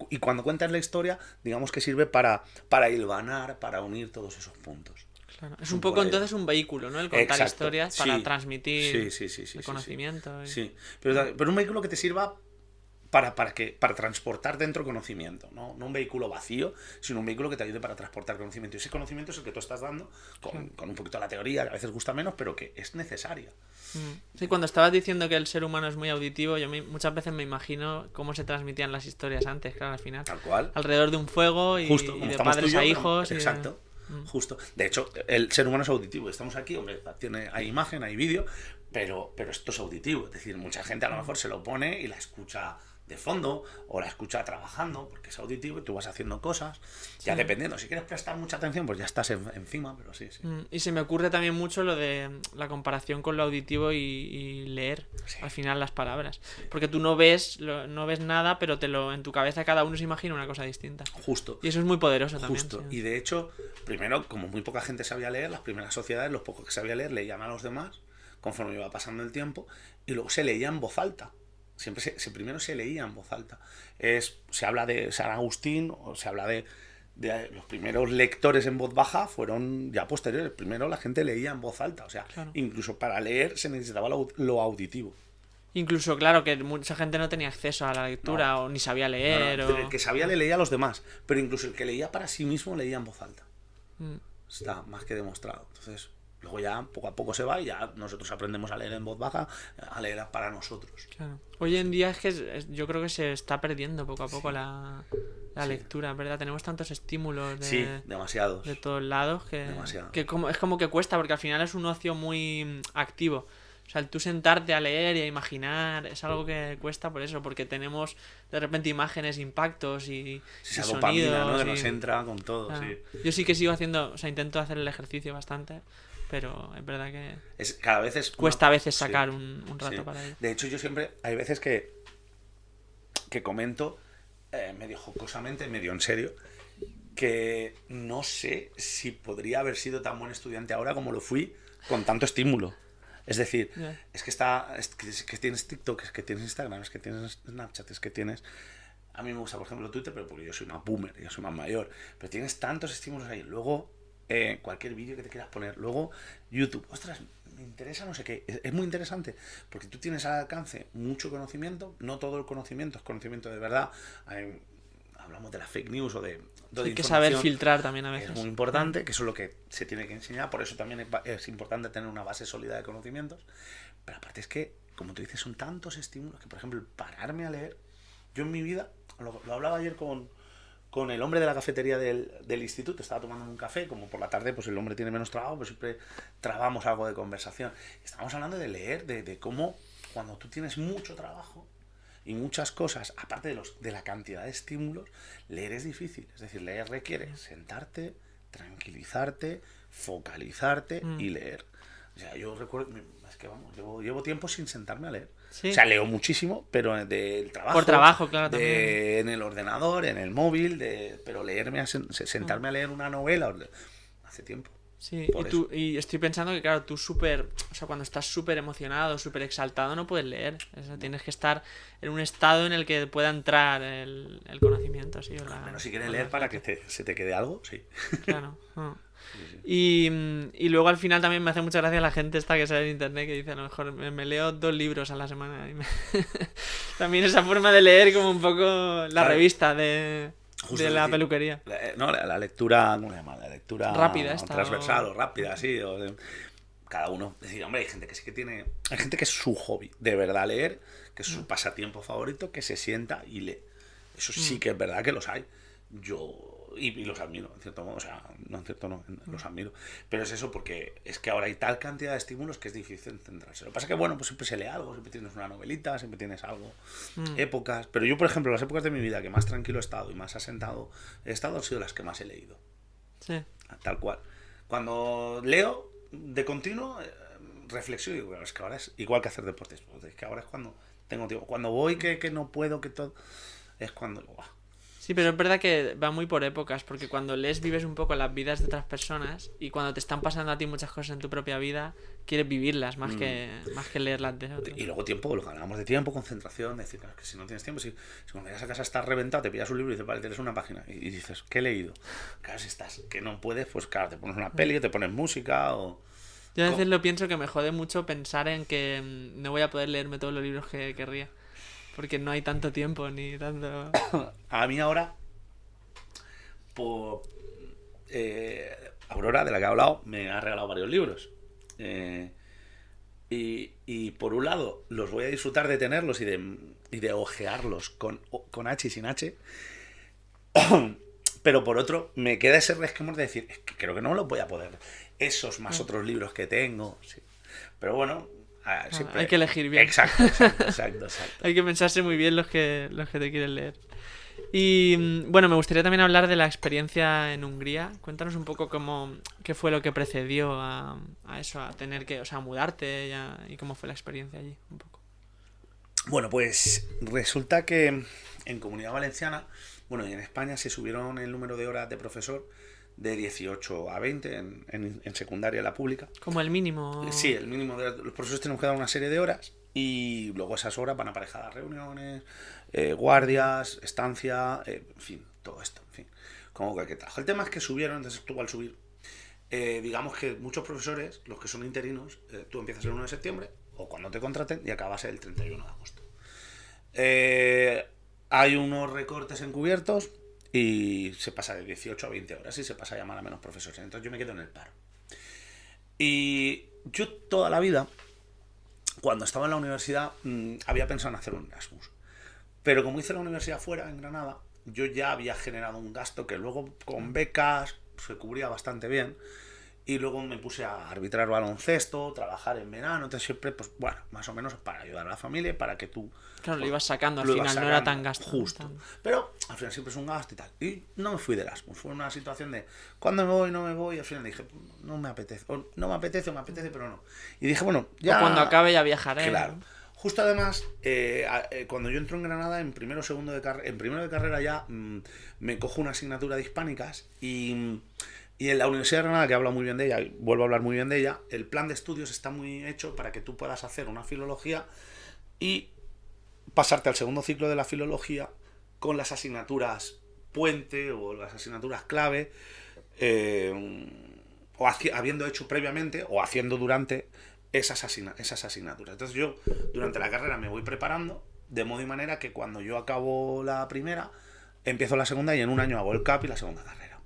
y cuando cuentas la historia, digamos que sirve para hilvanar, para unir todos esos puntos. Claro. Es un poco entonces un vehículo, ¿no? El contar historias para transmitir el conocimiento. Sí. Pero un vehículo que te sirva para transportar dentro conocimiento, ¿no? No un vehículo vacío, sino un vehículo que te ayude para transportar conocimiento. Y ese conocimiento es el que tú estás dando con un poquito de la teoría, que a veces gusta menos, pero que es necesaria. Sí, cuando estabas diciendo que el ser humano es muy auditivo, yo muchas veces me imagino cómo se transmitían las historias antes, claro, al final. Tal cual. Alrededor de un fuego y de padres a hijos. Exacto. Justo. De hecho, el ser humano es auditivo. Estamos aquí, hombre, hay imagen, hay vídeo, pero esto es auditivo. Es decir, mucha gente a lo mejor se lo pone y la escucha de fondo o la escucha trabajando porque es auditivo y tú vas haciendo cosas, ya dependiendo. Si quieres prestar mucha atención, pues ya estás encima, pero sí. Y se me ocurre también mucho lo de la comparación con lo auditivo y leer al final las palabras. Porque tú no ves nada, pero en tu cabeza cada uno se imagina una cosa distinta. Justo. Y eso es muy poderoso también. Justo. Y de hecho, primero, como muy poca gente sabía leer, las primeras sociedades, los pocos que sabía leer, leían a los demás conforme iba pasando el tiempo y luego se leía en voz alta. Siempre primero se leía en voz alta. Se habla de San Agustín, o se habla de los primeros lectores en voz baja fueron ya posteriores. Primero la gente leía en voz alta. O sea, incluso para leer se necesitaba lo auditivo. Incluso, claro, que mucha gente no tenía acceso a la lectura o ni sabía leer. Pero el que sabía le leía a los demás. Pero incluso el que leía para sí mismo leía en voz alta. Está más que demostrado. Entonces, luego ya poco a poco se va y ya nosotros aprendemos a leer en voz baja, a leer para nosotros. Claro. Hoy en día es que yo creo que se está perdiendo poco a poco la lectura, ¿verdad? Tenemos tantos estímulos demasiados. De todos lados que es como que cuesta, porque al final es un ocio muy activo. O sea, el tú sentarte a leer y a imaginar es algo que cuesta por eso, porque tenemos de repente imágenes, impactos y Esa sonidos. dopamina, ¿no? Que nos entra con todo, claro. sí. Yo sí que sigo haciendo, o sea, intento hacer el ejercicio bastante, pero es verdad que Cada vez cuesta a veces sacar un rato para ello. De hecho, yo siempre, hay veces que comento, medio jocosamente, medio en serio, que no sé si podría haber sido tan buen estudiante ahora como lo fui con tanto estímulo. Es decir, es que tienes TikTok, es que tienes Instagram, es que tienes Snapchat, es que tienes... A mí me gusta, por ejemplo, Twitter, pero porque yo soy más boomer, yo soy más mayor. Pero tienes tantos estímulos ahí. Luego, cualquier vídeo que te quieras poner. Luego, YouTube. Ostras, me interesa no sé qué. Es muy interesante, porque tú tienes al alcance mucho conocimiento. No todo el conocimiento es conocimiento de verdad. Hablamos de la fake news o de hay que saber filtrar también a veces. Es muy importante, que eso es lo que se tiene que enseñar. Por eso también es importante tener una base sólida de conocimientos. Pero aparte es que, como tú dices, son tantos estímulos que, por ejemplo, el pararme a leer... Yo en mi vida, lo hablaba ayer con el hombre de la cafetería del instituto, estaba tomando un café, como por la tarde pues el hombre tiene menos trabajo, pues siempre trabamos algo de conversación. Estábamos hablando de leer, de cómo cuando tú tienes mucho trabajo y muchas cosas, aparte de la cantidad de estímulos, leer es difícil. Es decir, leer requiere sentarte, tranquilizarte, focalizarte y leer. O sea, yo recuerdo, es que vamos, llevo tiempo sin sentarme a leer. ¿Sí? O sea, leo muchísimo, pero del trabajo. Por trabajo, claro, también. En el ordenador, en el móvil, pero sentarme a leer una novela hace tiempo. Sí, y estoy pensando que, claro, tú o sea, cuando estás súper emocionado, súper exaltado, no puedes leer. O sea, tienes que estar en un estado en el que pueda entrar el conocimiento, sí. Menos si quieres leer para que se te quede algo, sí. Claro. Sí. Y luego al final también me hace mucha gracia la gente esta que sale en internet que dice a lo mejor me leo 2 libros a la semana. También esa forma de leer como un poco la revista de la peluquería. La lectura, ¿cómo se llama? La lectura rápida, transversal o rápida, sí. Cada uno. Es decir, hombre, hay gente que sí que tiene... Hay gente que es su hobby, de verdad leer, que es su pasatiempo favorito, que se sienta y lee. Eso sí que es verdad que los hay. Yo... Y los admiro, en cierto modo, o sea, no en cierto no, los admiro. Pero es eso, porque es que ahora hay tal cantidad de estímulos que es difícil centrarse. Lo que pasa es que, bueno, pues siempre se lee algo, siempre tienes una novelita, siempre tienes algo, épocas. Pero yo, por ejemplo, las épocas de mi vida que más tranquilo he estado y más asentado he estado han sido las que más he leído. Sí. Tal cual. Cuando leo de continuo, reflexiono y digo, es que ahora es igual que hacer deportes. Es que ahora es cuando tengo tiempo. Cuando voy que no puedo, que todo... Es cuando... ¡Buah! Sí, pero es verdad que va muy por épocas, porque cuando lees vives un poco las vidas de otras personas y cuando te están pasando a ti muchas cosas en tu propia vida, quieres vivirlas más que leerlas de otros. Y luego tiempo, lo que hablábamos de tiempo, concentración, decir, claro, que si no tienes tiempo, si cuando llegas a casa estás reventado, te pillas un libro y dices, vale, tienes una página y dices, ¿qué he leído? Claro, si estás, que no puedes, pues claro, te pones una peli o te pones música o... Yo a veces lo pienso que me jode mucho pensar en que no voy a poder leerme todos los libros que querría. Porque no hay tanto tiempo ni tanto... A mí ahora, Aurora, de la que he hablado, me ha regalado varios libros. Y por un lado, los voy a disfrutar de tenerlos y de ojearlos con H y sin H. Pero por otro, me queda ese resquemor de decir, es que creo que no los voy a poder. Esos más otros libros que tengo. Sí. Pero bueno... Siempre... Hay que elegir bien. Exacto. Hay que pensarse muy bien los que te quieren leer. Y bueno, me gustaría también hablar de la experiencia en Hungría. Cuéntanos un poco qué fue lo que precedió a eso, a tener que, o sea, a mudarte y cómo fue la experiencia allí, un poco. Bueno, pues resulta que en Comunidad Valenciana, bueno, y en España se subieron el número de horas de profesor de 18 a 20 en secundaria, la pública. Como el mínimo. Sí, el mínimo. Los profesores tenemos que dar una serie de horas y luego esas horas van aparejadas reuniones, guardias, estancia, en fin, todo esto, en fin, como cualquier trabajo. El tema es que subieron, entonces tú al subir, digamos que muchos profesores, los que son interinos, tú empiezas el 1 de septiembre o cuando te contraten y acabas el 31 de agosto. Hay unos recortes encubiertos y se pasa de 18 a 20 horas y se pasa a llamar a menos profesores. Entonces yo me quedo en el paro. Y yo toda la vida, cuando estaba en la universidad, había pensado en hacer un Erasmus. Pero como hice la universidad fuera, en Granada, yo ya había generado un gasto que luego con becas se cubría bastante bien. Y luego me puse a arbitrar baloncesto, trabajar en verano, entonces siempre, pues bueno, más o menos para ayudar a la familia y para que tú... Claro, pues, lo ibas sacando al lo final, ibas no era sacando, tan gasto. justo. Pero al final siempre es un gasto y tal. Y no me fui de Erasmus, fue una situación de ¿cuándo me voy? No me voy, y al final dije, no me apetece, o no me apetece, o me apetece, pero no. Y dije, bueno, ya... O cuando acabe ya viajaré. Claro. Justo además, cuando yo entro en Granada, en primero de carrera ya me cojo una asignatura de hispánicas y en la Universidad de Granada, que hablo muy bien de ella, y vuelvo a hablar muy bien de ella, el plan de estudios está muy hecho para que tú puedas hacer una filología y pasarte al segundo ciclo de la filología con las asignaturas puente o las asignaturas clave, habiendo hecho previamente o haciendo durante esas asignaturas. Entonces yo durante la carrera me voy preparando de modo y manera que cuando yo acabo la primera, empiezo la segunda y en un año hago el CAP y la segunda carrera.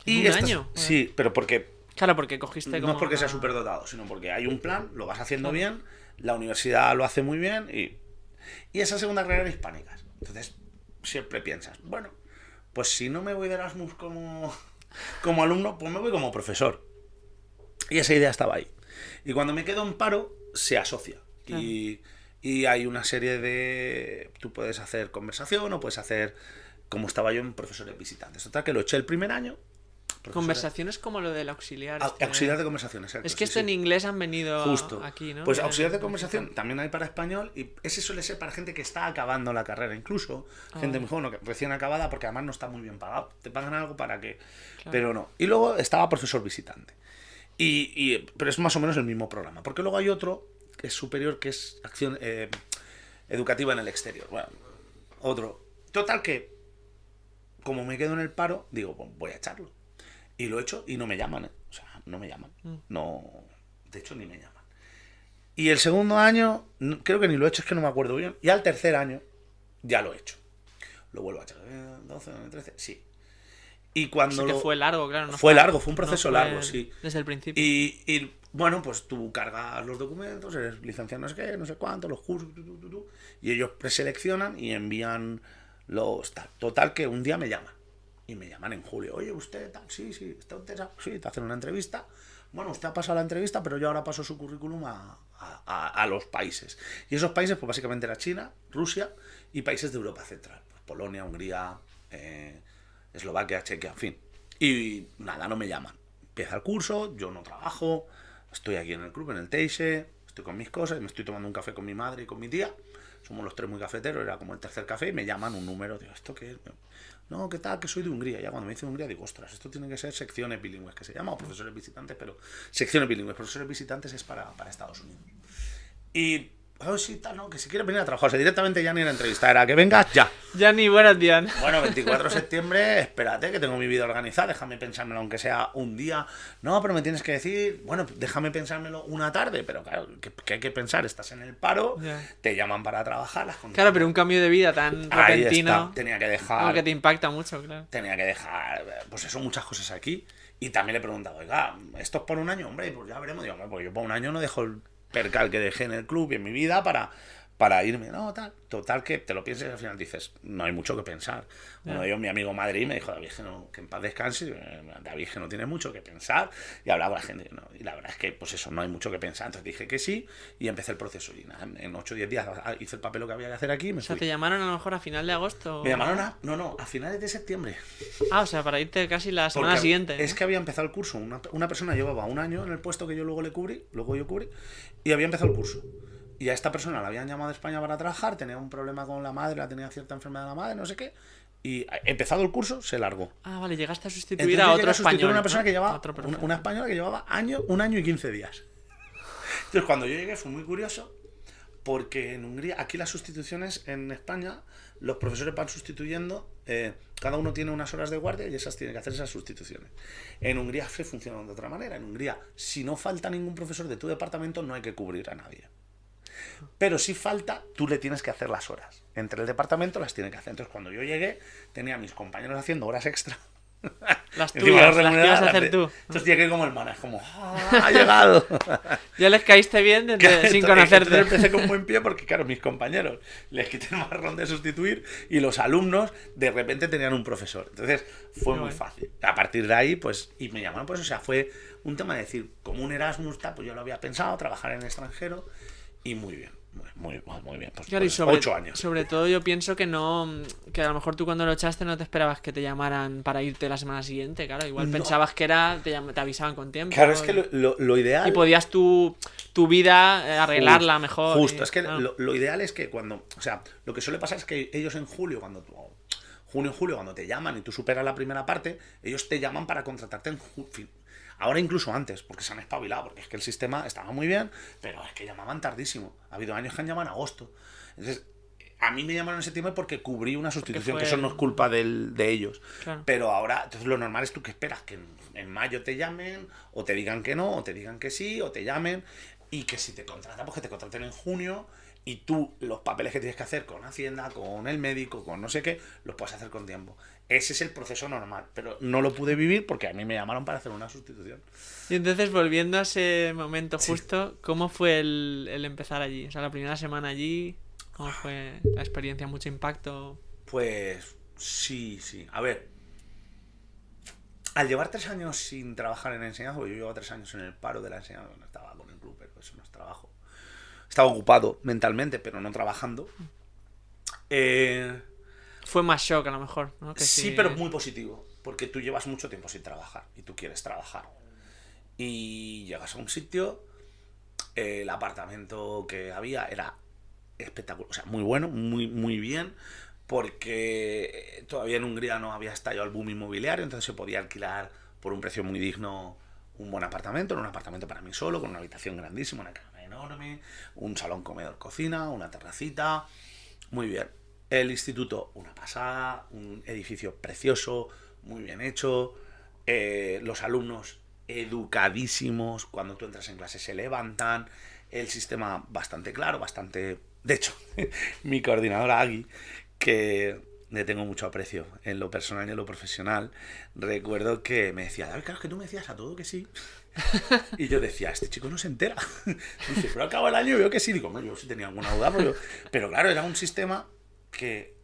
¿Un año? Sí, pero porque... Claro, porque cogiste como... No es porque sea superdotado, sino porque hay un plan, lo vas haciendo bien, la universidad lo hace muy bien y esa segunda carrera era hispánicas. Entonces siempre piensas, bueno, pues si no me voy de Erasmus como alumno, pues me voy como profesor. Y esa idea estaba ahí. Y cuando me quedo en paro, se asocia. Claro. Y hay una serie de... Tú puedes hacer conversación o puedes hacer, como estaba yo, en profesores visitantes. Total, que lo eché el primer año. Conversaciones como lo del auxiliar. Auxiliar de conversación, exacto. Es que esto en inglés han venido justo aquí, ¿no? Pues auxiliar de conversación también hay para español y ese suele ser para gente que está acabando la carrera, incluso gente muy joven, recién acabada, porque además no está muy bien pagado. Te pagan algo para que... Claro. Pero no. Y luego estaba profesor visitante. Pero es más o menos el mismo programa. Porque luego hay otro que es superior, que es acción educativa en el exterior. Bueno, otro. Total que, como me quedo en el paro, digo, pues voy a echarlo. Y lo he hecho y no me llaman, ¿eh? O sea, no me llaman. No, de hecho, ni me llaman. Y el segundo año, creo que ni lo he hecho, es que no me acuerdo bien. Y al tercer año, ya lo he hecho. Lo vuelvo a echar. 12, 13, sí. Y cuando sí que fue largo, claro. No fue largo, fue un proceso largo, sí. Desde el principio. Y bueno, pues tú cargas los documentos, eres licenciado no sé qué, no sé cuánto, los cursos, y ellos preseleccionan y envían los tal. Total que un día me llaman. Y me llaman en julio. Oye, usted tal, sí, está interesado. Sí, te hacen una entrevista. Bueno, usted ha pasado la entrevista, pero yo ahora paso su currículum a los países. Y esos países, pues básicamente era China, Rusia y países de Europa Central. Pues Polonia, Hungría, Eslovaquia, Chequia, en fin. Y nada, no me llaman. Empieza el curso, yo no trabajo, estoy aquí en el club, en el Teixe, estoy con mis cosas, me estoy tomando un café con mi madre y con mi tía. Somos los tres muy cafeteros, era como el tercer café, y me llaman un número. Digo, ¿esto qué es? No, ¿qué tal? Que soy de Hungría. Ya cuando me dice Hungría digo, ostras, esto tiene que ser secciones bilingües, que se llama, o profesores visitantes, pero secciones bilingües. Profesores visitantes es para Estados Unidos. Y, sí, tal, no, que si quieres venir a trabajar, o sea, directamente ya ni en la entrevista, era que vengas ya. Ya ni buenos días. Bueno, 24 de septiembre, espérate, que tengo mi vida organizada, déjame pensármelo aunque sea un día. No, pero me tienes que decir, bueno, déjame pensármelo una tarde, pero claro, que hay que pensar, estás en el paro, te llaman para trabajar, las condiciones. Claro, pero un cambio de vida tan repentino. Tenía que dejar. Que te impacta mucho, claro. Tenía que dejar, pues eso, muchas cosas aquí. Y también le he preguntado, oiga, ¿esto es por un año? Hombre, pues ya veremos. Digo, pues yo por un año no dejo el percal que dejé en el club y en mi vida para irme, no, tal. Total, que te lo pienses y al final dices, no hay mucho que pensar. Uno de ellos, mi amigo Madrid, me dijo, David, que en paz descanse, David, que no tiene mucho que pensar, y hablaba con la gente, ¿no? Y la verdad es que, pues eso, no hay mucho que pensar. Entonces dije que sí, y empecé el proceso, y nada, en 8 o 10 días hice el papel que había que hacer aquí, y me fui. O sea, ¿te llamaron a lo mejor a final de agosto? Me llamaron a finales de septiembre. Ah, o sea, para irte casi la semana siguiente. Es que había empezado el curso, una persona llevaba un año en el puesto que yo luego cubrí, y había empezado el curso. Y a esta persona la habían llamado de España para trabajar, tenía un problema con la madre, tenía cierta enfermedad de la madre, no sé qué. Y empezado el curso, se largó. Ah, vale, llegaste a sustituir a otro español. Una persona que llevaba, una española que llevaba un año y 15 días. Entonces, cuando yo llegué fue muy curioso, porque en Hungría, aquí las sustituciones en España, los profesores van sustituyendo, cada uno tiene unas horas de guardia y esas tienen que hacer esas sustituciones. En Hungría se funciona de otra manera. En Hungría, si no falta ningún profesor de tu departamento, no hay que cubrir a nadie. Pero si falta, tú le tienes que hacer las horas. Entre el departamento las tiene que hacer. Entonces, cuando yo llegué, tenía a mis compañeros haciendo horas extra Las tuyas, las que ibas a hacer tú. Entonces llegué como el man, es como, ha llegado. Ya les caíste bien sin conocerte. Entonces empecé con buen pie porque, claro, mis compañeros les quité el marrón de sustituir y los alumnos de repente tenían un profesor. Entonces fue muy fácil. A partir de ahí, pues, y me llamaron, pues, o sea, fue un tema de decir, como un Erasmus, pues yo lo había pensado, trabajar en el extranjero y muy bien. Muy bien, pues, claro, y 8 años. Sobre todo yo pienso que a lo mejor tú cuando lo echaste no te esperabas que te llamaran para irte la semana siguiente, claro, igual pensabas que te avisaban con tiempo. Claro, es que lo ideal... Y podías tu vida arreglarla mejor. Justo, es que lo ideal es que cuando... O sea, lo que suele pasar es que ellos en julio, cuando te llaman y tú superas la primera parte, ellos te llaman para contratarte en julio. Ahora incluso antes, porque se han espabilado, porque es que el sistema estaba muy bien, pero es que llamaban tardísimo. Ha habido años que han llamado en agosto. Entonces, a mí me llamaron en septiembre porque cubrí una sustitución, que eso no es culpa de ellos. Claro. Pero ahora, entonces lo normal es tú que esperas que en mayo te llamen, o te digan que no, o te digan que sí, o te llamen, y que si te contratan, pues que te contraten en junio, y tú los papeles que tienes que hacer con Hacienda, con el médico, con no sé qué, los puedes hacer con tiempo. Ese es el proceso normal, pero no lo pude vivir porque a mí me llamaron para hacer una sustitución. Y entonces, volviendo a ese momento justo, ¿cómo fue el empezar allí? O sea, la primera semana allí, ¿cómo fue la experiencia? ¿Mucho impacto? Pues sí. A ver, al llevar 3 años sin trabajar en enseñanza, porque yo llevaba 3 años en el paro de la enseñanza, no estaba con el club, pero eso no es trabajo. Estaba ocupado mentalmente, pero no trabajando. Fue más shock a lo mejor, ¿no? Que sí, pero muy positivo, porque tú llevas mucho tiempo sin trabajar y tú quieres trabajar. Y llegas a un sitio, el apartamento que había era espectacular, o sea, muy bueno, muy bien, porque todavía en Hungría no había estallado el boom inmobiliario, entonces se podía alquilar por un precio muy digno un buen apartamento, era un apartamento para mí solo, con una habitación grandísima, una cama enorme, un salón, comedor, cocina, una terracita, muy bien. El instituto, una pasada, un edificio precioso, muy bien hecho, los alumnos educadísimos, cuando tú entras en clase se levantan, el sistema bastante claro, bastante... De hecho, mi coordinadora Agui, que le tengo mucho aprecio en lo personal y en lo profesional, recuerdo que me decía, David, claro, es que tú me decías a todo que sí. Y yo decía, este chico no se entera. Dice, pero acaba el año y veo que sí. Digo, no, yo sí tenía alguna duda, pero claro, era un sistema que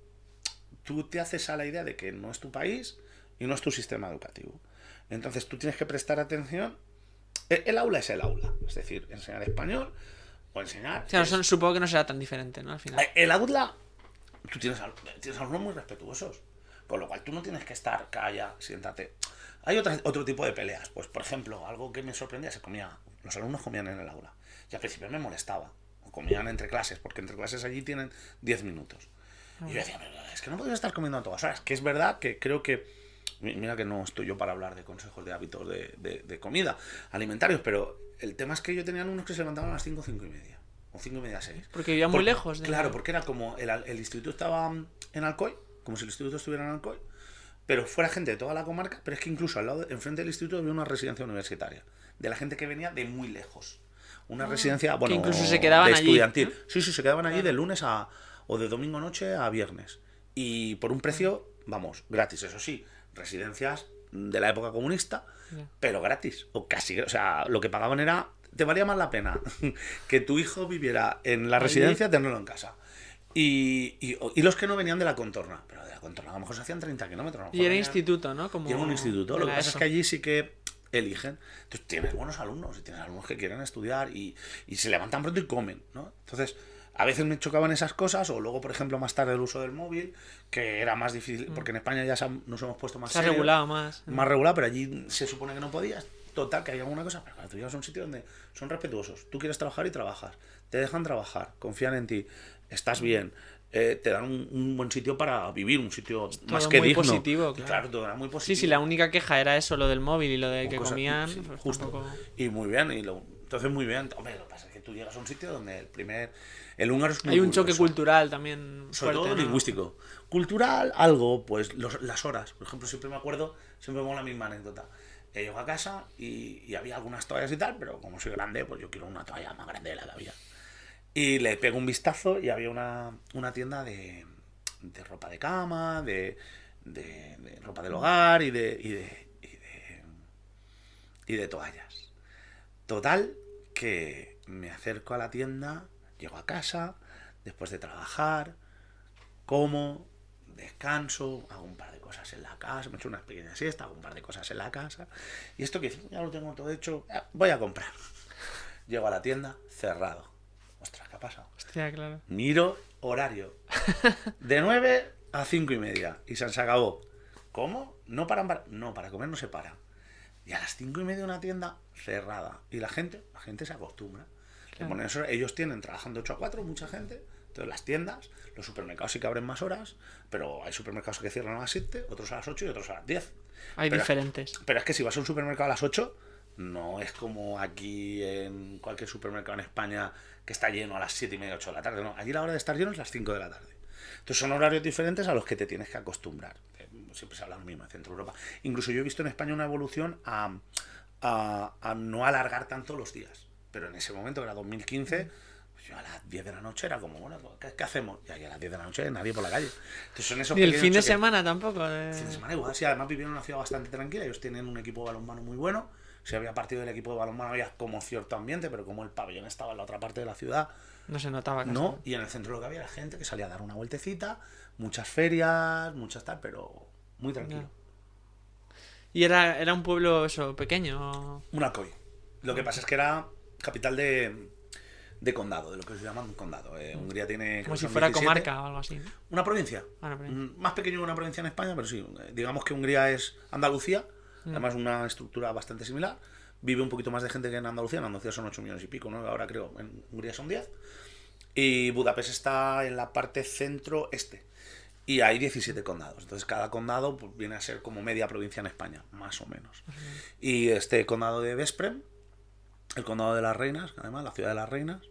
tú te haces a la idea de que no es tu país y no es tu sistema educativo. Entonces tú tienes que prestar atención. El aula es el aula, es decir, enseñar español o enseñar... Claro, supongo que no será tan diferente, ¿no? Al final. El aula, tú tienes alumnos muy respetuosos, con lo cual tú no tienes que estar, calla, siéntate. Hay otro tipo de peleas, pues por ejemplo, algo que me sorprendía, los alumnos comían en el aula, y al principio me molestaba, comían entre clases, porque entre clases allí tienen 10 minutos. Y yo decía, es que no podéis estar comiendo a todas horas, que es verdad que creo que, mira que no estoy yo para hablar de consejos de hábitos de comida, alimentarios, pero el tema es que yo tenía alumnos que se levantaban a las 5 y media, o 5 y media, 6. Porque vivían muy lejos. Claro, porque era como el instituto estaba en Alcoy, como si el instituto estuviera en Alcoy, pero fuera gente de toda la comarca, pero es que incluso al lado, enfrente del instituto había una residencia universitaria, de la gente que venía de muy lejos. Una residencia, bueno, que incluso se quedaban de estudiantil. Allí, ¿no? Sí, se quedaban allí de lunes o de domingo noche a viernes. Y por un precio, vamos, gratis, eso sí, residencias de la época comunista, pero gratis, o casi, o sea, lo que pagaban era, te valía más la pena que tu hijo viviera en la residencia, tenerlo en casa. Y los que no venían de la contorna, pero de la contorna a lo mejor se hacían 30 kilómetros. Y era instituto, ¿no? Como y era un instituto, lo que pasa es que allí sí que eligen. Entonces tienes buenos alumnos, y tienes alumnos que quieren estudiar y se levantan pronto y comen, ¿no? Entonces, a veces me chocaban esas cosas, o luego, por ejemplo, más tarde el uso del móvil, que era más difícil, porque en España ya nos hemos puesto más serios, regulado más. Más regulado, pero allí se supone que no podías. Total, que hay alguna cosa, pero cuando tú llegas a un sitio donde son respetuosos, tú quieres trabajar y trabajas, te dejan trabajar, confían en ti, estás bien, te dan un buen sitio para vivir, un sitio todo más que muy digno. Positivo, claro, todo era muy positivo. Sí, la única queja era eso, lo del móvil y lo de que comían. Sí, pues justo. Tampoco... Y muy bien, entonces muy bien. Hombre, lo que pasa es que tú llegas a un sitio donde el húngaro es muy Hay un choque cultural también sobre fuerte, todo ¿no? lingüístico. Cultural, algo, pues las horas. Por ejemplo, siempre me acuerdo, siempre pongo la misma anécdota. Llego a casa y había algunas toallas y tal, pero como soy grande, pues yo quiero una toalla más grande de la que había. Y le pego un vistazo y había una tienda de ropa de cama, de ropa del hogar y de toallas. Total, que me acerco a la tienda, llego a casa, después de trabajar, como, descanso, hago un par de cosas en la casa, me echo unas pequeñas siestas, hago un par de cosas en la casa, y esto que ya lo tengo todo hecho, voy a comprar. Llego a la tienda, cerrado. Ostras, ¿qué ha pasado? Hostia, claro. Miro horario. De 9 a 5:30. Y se acabó. ¿Cómo? No paran para... No, para comer no se para. Y a las 5:30 una tienda cerrada. Y la gente se acostumbra. Claro. Ellos tienen trabajando 8 a 4, mucha gente. Entonces las tiendas, los supermercados sí que abren más horas, pero hay supermercados que cierran a las 7, otros a las 8 y otros a las 10. Hay diferentes. Pero es que si vas a un supermercado a las 8, no es como aquí en cualquier supermercado en España que está lleno a las 7:30, 8 de la tarde. No, allí la hora de estar lleno es las 5 de la tarde. Entonces son horarios diferentes a los que te tienes que acostumbrar. Siempre se habla lo mismo en Centro Europa. Incluso yo he visto en España una evolución a no alargar tanto los días. Pero en ese momento, que era 2015, pues yo a las 10 de la noche era como, bueno, ¿qué hacemos? Y ahí a las 10 de la noche nadie por la calle. Entonces son esos y el fin de semana tampoco. El fin de semana igual, sí, además vivieron en una ciudad bastante tranquila. Ellos tienen un equipo de balonmano muy bueno. Si había partido del equipo de balonmano había como cierto ambiente, pero como el pabellón estaba en la otra parte de la ciudad, no se notaba casi. No, y en el centro lo que había era gente que salía a dar una vueltecita, muchas ferias, muchas tal, pero muy tranquilo. ¿Y era un pueblo eso pequeño? Un Alcoy. Lo que pasa es que era capital de condado, de lo que se llama un condado. Hungría tiene... Como si fuera 17, comarca o algo así, ¿no? Una provincia. Más pequeño que una provincia en España, pero sí. Digamos que Hungría es Andalucía, además una estructura bastante similar. Vive un poquito más de gente que en Andalucía. En Andalucía son 8 millones y pico, ¿no? Ahora creo, en Hungría son 10. Y Budapest está en la parte centro-este. Y hay 17 condados. Entonces cada condado pues, viene a ser como media provincia en España, más o menos. Y este condado de Veszprém, el condado de las Reinas, además, la ciudad de las Reinas,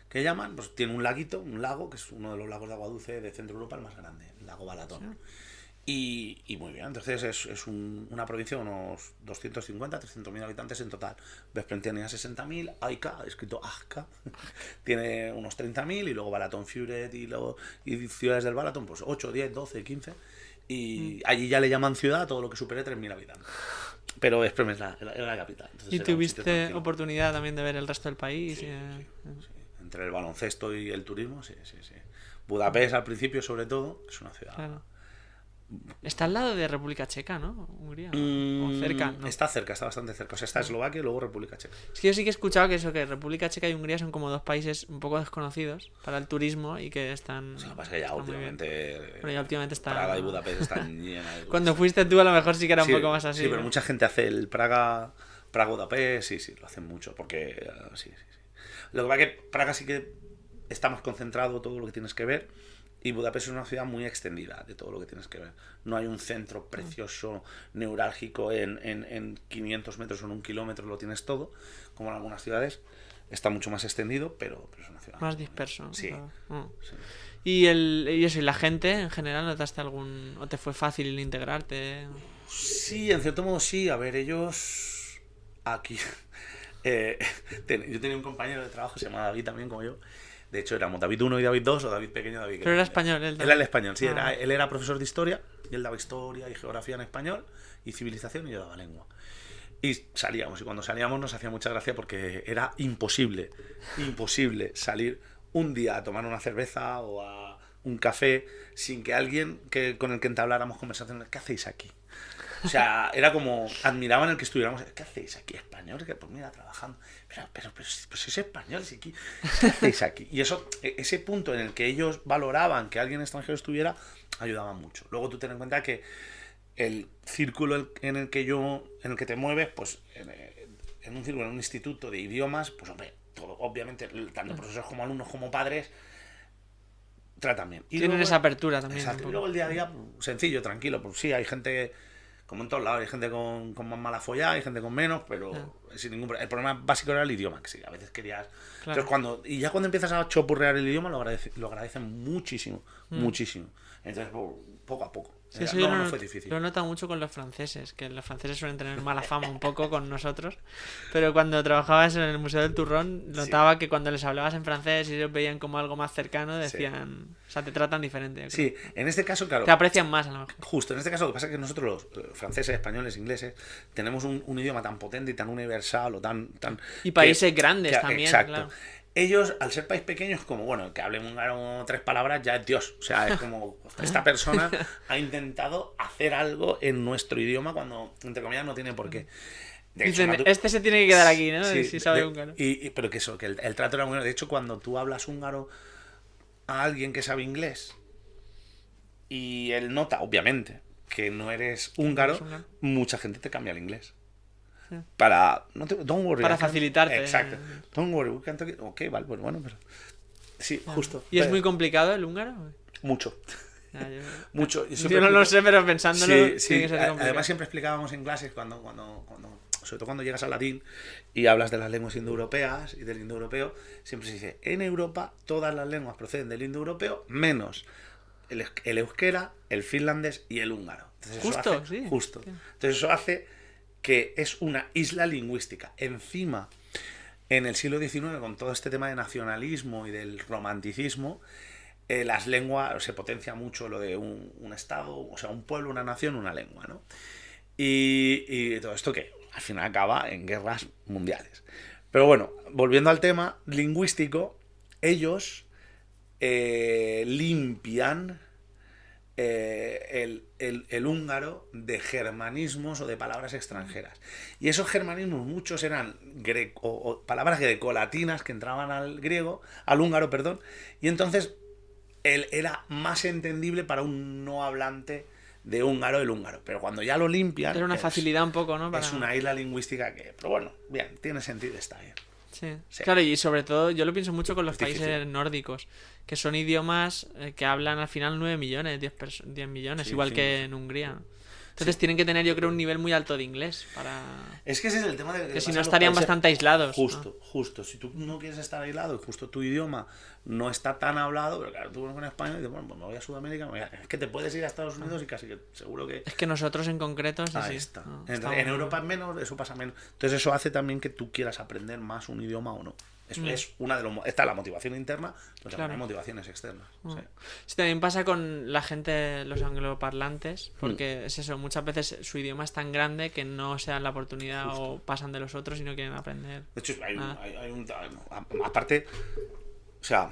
que llaman, pues tiene un laguito, un lago, que es uno de los lagos de agua dulce de Centro Europa, el más grande, el lago Balatón. Sí. Y muy bien, entonces es una provincia de unos 250, 300.000 habitantes en total. Veszprém tiene 60.000, Ajka, escrito Ajka, tiene unos 30.000, y luego Balaton Füret y ciudades del Balaton, pues 8, 10, 12, 15. Y allí ya le llaman ciudad a todo lo que supere 3.000 habitantes. Pero Veszprém es la capital. Entonces ¿y tuviste oportunidad también de ver el resto del país? Sí. Entre el baloncesto y el turismo, sí. Budapest al principio, sobre todo, es una ciudad... Claro. Está al lado de República Checa, ¿no? Hungría. O cerca, ¿no? Está cerca, está bastante cerca. O sea, está Eslovaquia y luego República Checa. Es que yo sí que he escuchado que República Checa y Hungría son como dos países un poco desconocidos para el turismo y que están... O sea, lo que pasa es que ya últimamente... Pero ya últimamente está... Praga y Budapest están llenas de... Cuando fuiste tú a lo mejor sí que era un poco más así. Sí, pero mucha gente hace el Praga-Budapest, sí, lo hacen mucho, porque... Sí. Lo que pasa es que Praga sí que está más concentrado todo lo que tienes que ver. Y Budapest es una ciudad muy extendida de todo lo que tienes que ver. No hay un centro precioso, neurálgico, en 500 metros o en 1 kilómetro lo tienes todo, como en algunas ciudades. Está mucho más extendido, pero es una ciudad... Más disperso. Sí. Sí. ¿Y eso, y la gente en general notaste algún... o te fue fácil integrarte? Sí, en cierto modo sí. A ver, ellos... Aquí... yo tenía un compañero de trabajo, se llama David también, como yo. De hecho, éramos David 1 y David 2, o David pequeño y David grande. Pero era español, él. Él era español, sí. Él era profesor de historia, y él daba historia y geografía en español, y civilización, y yo daba lengua. Y salíamos, y cuando salíamos nos hacía mucha gracia porque era imposible salir un día a tomar una cerveza o a un café sin que alguien con el que entabláramos conversaciones, ¿qué hacéis aquí? O sea, era como, admiraban el que estuviéramos, ¿qué hacéis aquí, español? Que pues mira, trabajando. Pero si es español, si aquí, ¿qué hacéis aquí? Y ese punto en el que ellos valoraban que alguien extranjero estuviera, ayudaba mucho. Luego tú ten en cuenta que el círculo en el que te mueves, pues en un círculo, en un instituto de idiomas, pues hombre, todo, obviamente, tanto profesores como alumnos como padres, tratan bien. Y tienen luego, esa apertura también. Exacto. Y luego el día a día, sencillo, tranquilo, pues sí, hay gente... Como en todos lados, hay gente con más mala follada, hay gente con menos, pero sin ningún problema. El problema básico era el idioma, que sí, a veces querías... Claro. Entonces, cuando empiezas a chopurrear el idioma, lo agradecen muchísimo, muchísimo. Entonces, poco a poco. Sí, eso no fue difícil. Lo he notado mucho con los franceses, que los franceses suelen tener mala fama un poco con nosotros, pero cuando trabajabas en el Museo del Turrón, notaba que cuando les hablabas en francés y ellos veían como algo más cercano, decían, o sea, te tratan diferente. Sí, en este caso, claro. Te aprecian más, a lo mejor. Justo, en este caso lo que pasa es que nosotros los franceses, españoles, ingleses, tenemos un idioma tan potente y tan universal o tan... Y países grandes también, exacto. Claro. Ellos, al ser país pequeño, es como, bueno, que hablen húngaro 3 palabras ya es Dios. O sea, es como, esta persona ha intentado hacer algo en nuestro idioma cuando, entre comillas, no tiene por qué. Dicen, este se tiene que quedar aquí, ¿no? Sí, si sabe húngaro. Pero que eso, que el trato era muy bueno. De hecho, cuando tú hablas húngaro a alguien que sabe inglés y él nota, obviamente, que no eres húngaro, mucha gente te cambia el inglés. Para don't worry, para facilitarte. Exacto. Don't worry, we can talk it. Ok, vale, bueno, pero sí, justo. ¿Y es muy complicado el húngaro? Mucho. Mucho. Yo no lo sé, pero pensándolo sí. Tiene que ser complicado. Además siempre explicábamos en clases cuando sobre todo cuando llegas al latín y hablas de las lenguas indoeuropeas y del indoeuropeo, siempre se dice, en Europa todas las lenguas proceden del indoeuropeo menos el euskera, el finlandés y el húngaro. Entonces, justo, sí. Justo. Entonces eso hace que es una isla lingüística. Encima, en el siglo XIX, con todo este tema de nacionalismo y del romanticismo, las lenguas, se potencia mucho lo de un estado, o sea, un pueblo, una nación, una lengua, ¿no? Y todo esto que al final acaba en guerras mundiales. Pero bueno, volviendo al tema lingüístico, ellos limpian el húngaro de germanismos o de palabras extranjeras. Y esos germanismos muchos eran palabras grecolatinas que entraban al húngaro, perdón, y entonces él era más entendible para un no hablante de húngaro el húngaro. Pero cuando ya lo limpian... Era una facilidad un poco, ¿no? Es una isla lingüística que... Pero bueno, bien, tiene sentido, está bien. Sí. Claro, y sobre todo yo lo pienso mucho con los países nórdicos, que son idiomas que hablan al final 9 millones, 10 millones, igual que en Hungría. Entonces tienen que tener, yo creo, un nivel muy alto de inglés para... Es que ese es el tema de que si no estarían bastante aislados. Justo. Si tú no quieres estar aislado y justo tu idioma no está tan hablado, pero claro, tú con español y dices, bueno, pues me voy a Sudamérica, es que te puedes ir a Estados Unidos y casi que seguro que... Es que nosotros en concreto... Ahí está. En Europa es menos, eso pasa menos. Entonces eso hace también que tú quieras aprender más un idioma o no. Es una de los... Está la motivación interna, pero también hay motivaciones externas. Sí, también pasa con la gente, los angloparlantes, porque es eso, muchas veces su idioma es tan grande que no se dan la oportunidad o pasan de los otros y no quieren aprender. De hecho, hay un... Aparte, o sea,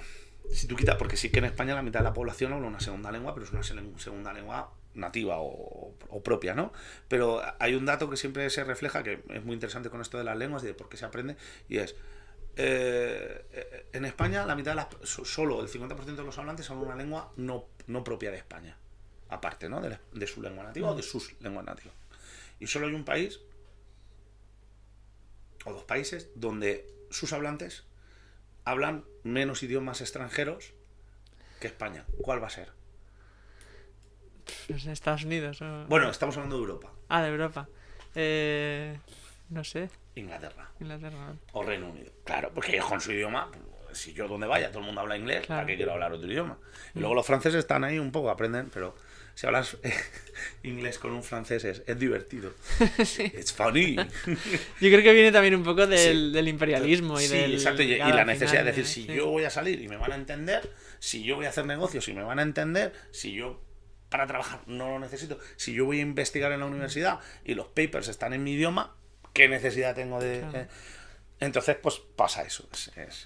si tú quitas... Porque sí que en España la mitad de la población habla una segunda lengua, pero es una segunda lengua nativa o propia, ¿no? Pero hay un dato que siempre se refleja, que es muy interesante con esto de las lenguas y de por qué se aprende, y es... en España la mitad solo el 50% de los hablantes hablan una lengua no propia de España, aparte, ¿no? de su lengua nativa o de sus lenguas nativas. Y solo hay un país o 2 países donde sus hablantes hablan menos idiomas extranjeros que España. ¿Cuál va a ser? No sé, Estados Unidos o... Bueno, estamos hablando de Europa. De Europa. No sé. Inglaterra. ¿No? O Reino Unido. Claro, porque ellos con su idioma, si yo donde vaya todo el mundo habla inglés, ¿para qué quiero hablar otro idioma? Y luego los franceses están ahí un poco, aprenden, pero si hablas inglés con un francés es divertido. Sí. It's funny. Yo creo que viene también un poco del imperialismo y del... Exacto, y la necesidad de decir, si yo voy a salir y me van a entender, si yo voy a hacer negocios y me van a entender, si yo para trabajar no lo necesito, si yo voy a investigar en la universidad y los papers están en mi idioma, ¿qué necesidad tengo de...? Claro. Entonces, pues pasa eso.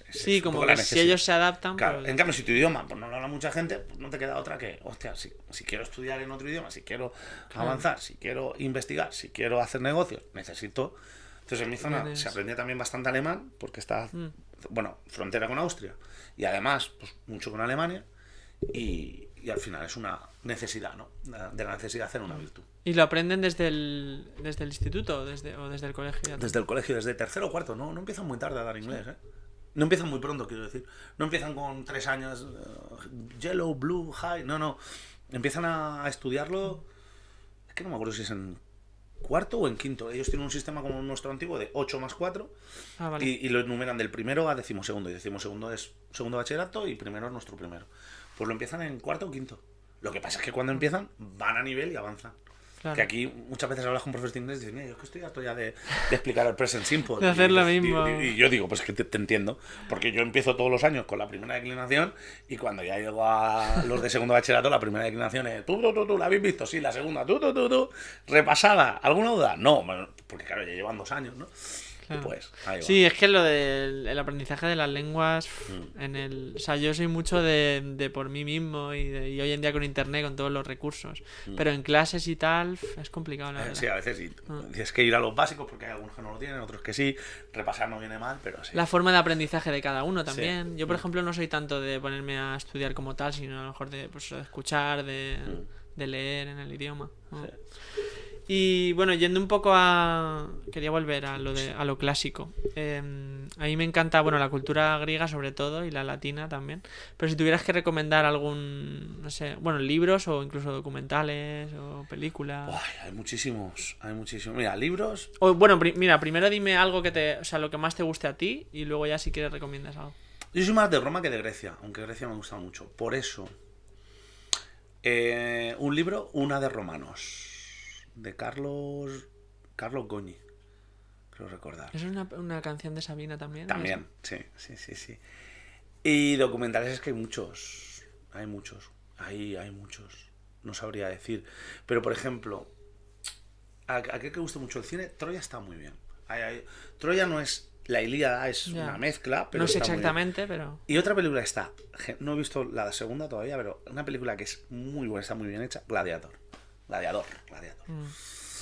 Sí, como que si ellos se adaptan... Claro, pues... En cambio, si tu idioma pues no lo habla mucha gente, pues no te queda otra que, hostia, si quiero estudiar en otro idioma, si quiero avanzar, si quiero investigar, si quiero hacer negocios, necesito... Entonces, en mi zona se aprendía también bastante alemán, porque está, bueno, frontera con Austria, y además, pues mucho con Alemania, y al final es una necesidad, ¿no? De la necesidad de hacer una virtud. ¿Y lo aprenden desde el instituto o desde el colegio? Desde el colegio, desde tercero o cuarto. No empiezan muy tarde a dar inglés, ¿eh? No empiezan muy pronto, quiero decir. No empiezan con 3 años, yellow, blue, high. No. Empiezan a estudiarlo. Es que no me acuerdo si es en cuarto o en quinto. Ellos tienen un sistema como nuestro antiguo de 8 más 4. Vale. Y lo enumeran del primero a decimosegundo. Y decimosegundo es segundo bachillerato y primero es nuestro primero. Pues lo empiezan en cuarto o quinto. Lo que pasa es que cuando empiezan, van a nivel y avanzan. Claro. Que aquí muchas veces hablas con profesores de inglés y dices, mira, yo es que estoy harto ya de explicar el present simple. De hacer lo mismo. Y yo digo, pues que te entiendo. Porque yo empiezo todos los años con la primera declinación y cuando ya llego a los de segundo bachillerato, la primera declinación es tú, ¿la habéis visto? Sí, la segunda, tú. Repasada. ¿Alguna duda? No, porque claro, ya llevan 2 años, ¿no? Claro. Pues, ahí va. Sí, es que lo del aprendizaje de las lenguas o sea, yo soy mucho de por mí mismo y hoy en día con internet, con todos los recursos. Pero en clases y tal, es complicado, la verdad. Sí, a veces sí. Tienes que ir a los básicos porque hay algunos que no lo tienen, otros que sí. Repasar no viene mal, pero sí. La forma de aprendizaje de cada uno también. Sí. Yo, por ejemplo, no soy tanto de ponerme a estudiar como tal, sino a lo mejor de pues, escuchar, de leer en el idioma. Sí. Y bueno, yendo un poco quería volver a lo clásico. A mí me encanta, bueno, la cultura griega sobre todo y la latina también. Pero si tuvieras que recomendar algún, no sé, bueno, libros o incluso documentales o películas. Uy, hay muchísimos. Mira, libros. O, bueno, mira, primero dime algo o sea, lo que más te guste a ti y luego ya si quieres recomiendas algo. Yo soy más de Roma que de Grecia, aunque Grecia me gusta mucho. Por eso, un libro, Una de Romanos, de Carlos Goñi, creo recordar. ¿Es una canción de Sabina también? También, sí. Y documentales es que hay muchos. Hay muchos. No sabría decir. Pero, por ejemplo, a aquel que guste mucho el cine, Troya está muy bien. Troya no es la Ilíada, es una mezcla, pero no sé está exactamente, pero... Y otra película no he visto la segunda todavía, pero una película que es muy buena, está muy bien hecha, Gladiador.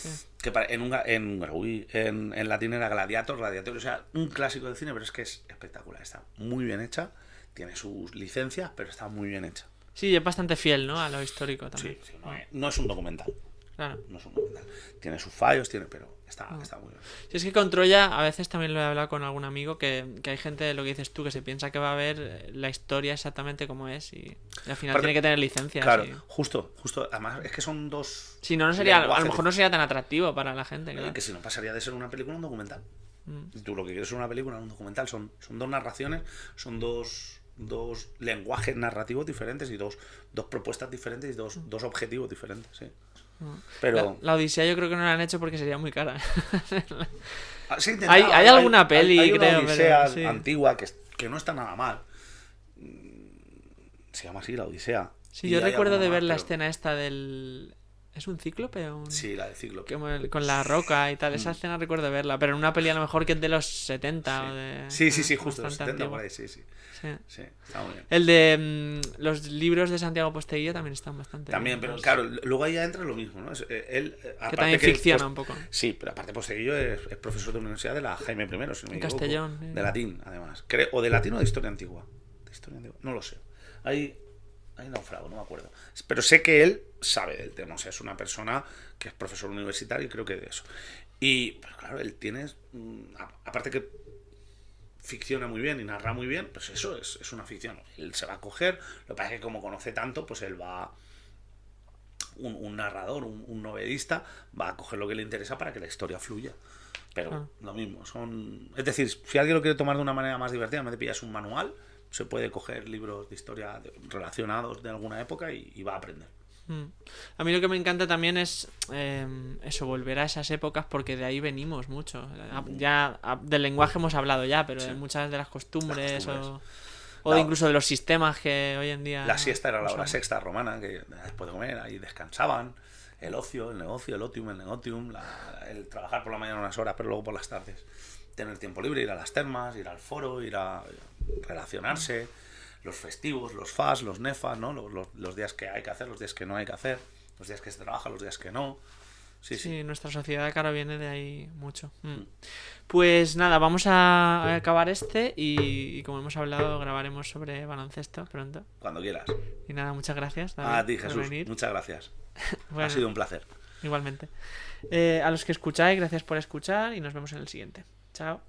Sí. Que en latín era Gladiator, o sea, un clásico del cine, pero es que es espectacular, está muy bien hecha, tiene sus licencias, pero está muy bien hecha. Sí, es bastante fiel, ¿no? A lo histórico también. Sí, no es un documental. Claro. No es un documental. Tiene sus fallos, pero está muy bien. Sí, es que con Troya a veces también lo he hablado con algún amigo que hay gente, lo que dices tú, que se piensa que va a ver la historia exactamente como es y al final tiene que tener licencias. Claro, justo. Además, es que son dos... Si no, a lo mejor no sería tan atractivo para la gente. Claro. Que si no pasaría de ser una película a un documental. Tú lo que quieres es una película a un documental. Son 2 narraciones, son dos lenguajes narrativos diferentes y dos propuestas diferentes y dos objetivos diferentes, sí. Pero la Odisea yo creo que no la han hecho porque sería muy cara. Hay alguna peli, hay creo. Una Odisea pero, sí. antigua que no está nada mal. Se llama así, la Odisea. Sí, yo recuerdo de ver la escena esta del... ¿Es un cíclope? Sí, la del cíclope. Con la roca y tal. Esa escena recuerdo verla, pero en una peli a lo mejor que es de los 70 o de... Sí, justo, los 70 por ahí, sí. Sí, está muy bien. El de los libros de Santiago Posteguillo también están bastante también, bien. pero claro, luego ahí ya entra lo mismo, ¿no? Él, que también ficciona un poco. Sí, pero aparte Posteguillo es profesor de la Universidad de la Jaime I, si no me equivoco. Castellón. De latín, además. O de latín o de historia antigua. No lo sé. Hay naufrago, no me acuerdo. Pero sé que él sabe del tema, o sea, es una persona que es profesor universitario y creo que de eso. Y, pues claro, él tiene, aparte que ficciona muy bien y narra muy bien, pues eso es una ficción. Él se va a coger, lo que pasa es que como conoce tanto, pues él va... Un narrador, un novelista, va a coger lo que le interesa para que la historia fluya. Pero lo mismo, es decir, si alguien lo quiere tomar de una manera más divertida, en vez de pillarse un manual, se puede coger libros de historia relacionados de alguna época y va a aprender. A mí lo que me encanta también es eso, volver a esas épocas, porque de ahí venimos mucho. Ya del lenguaje hemos hablado ya, pero de muchas de las costumbres. O incluso de los sistemas que hoy en día... La siesta era la hora sexta romana, que después de comer ahí descansaban. El ocio, el negocio, el otium, el trabajar por la mañana unas horas, pero luego por las tardes tener tiempo libre, ir a las termas, ir al foro, ir a relacionarse, los festivos, los FAS, los NEFAS, ¿no? Los días que hay que hacer, los días que no hay que hacer, los días que se trabaja, los días que no. Sí, nuestra sociedad, claro, viene de ahí mucho. Pues nada, vamos a acabar y como hemos hablado, grabaremos sobre baloncesto pronto. Cuando quieras. Y nada, muchas gracias, David, a ti, Jesús, muchas gracias. Bueno, ha sido un placer. Igualmente. A los que escucháis, gracias por escuchar y nos vemos en el siguiente. Chao.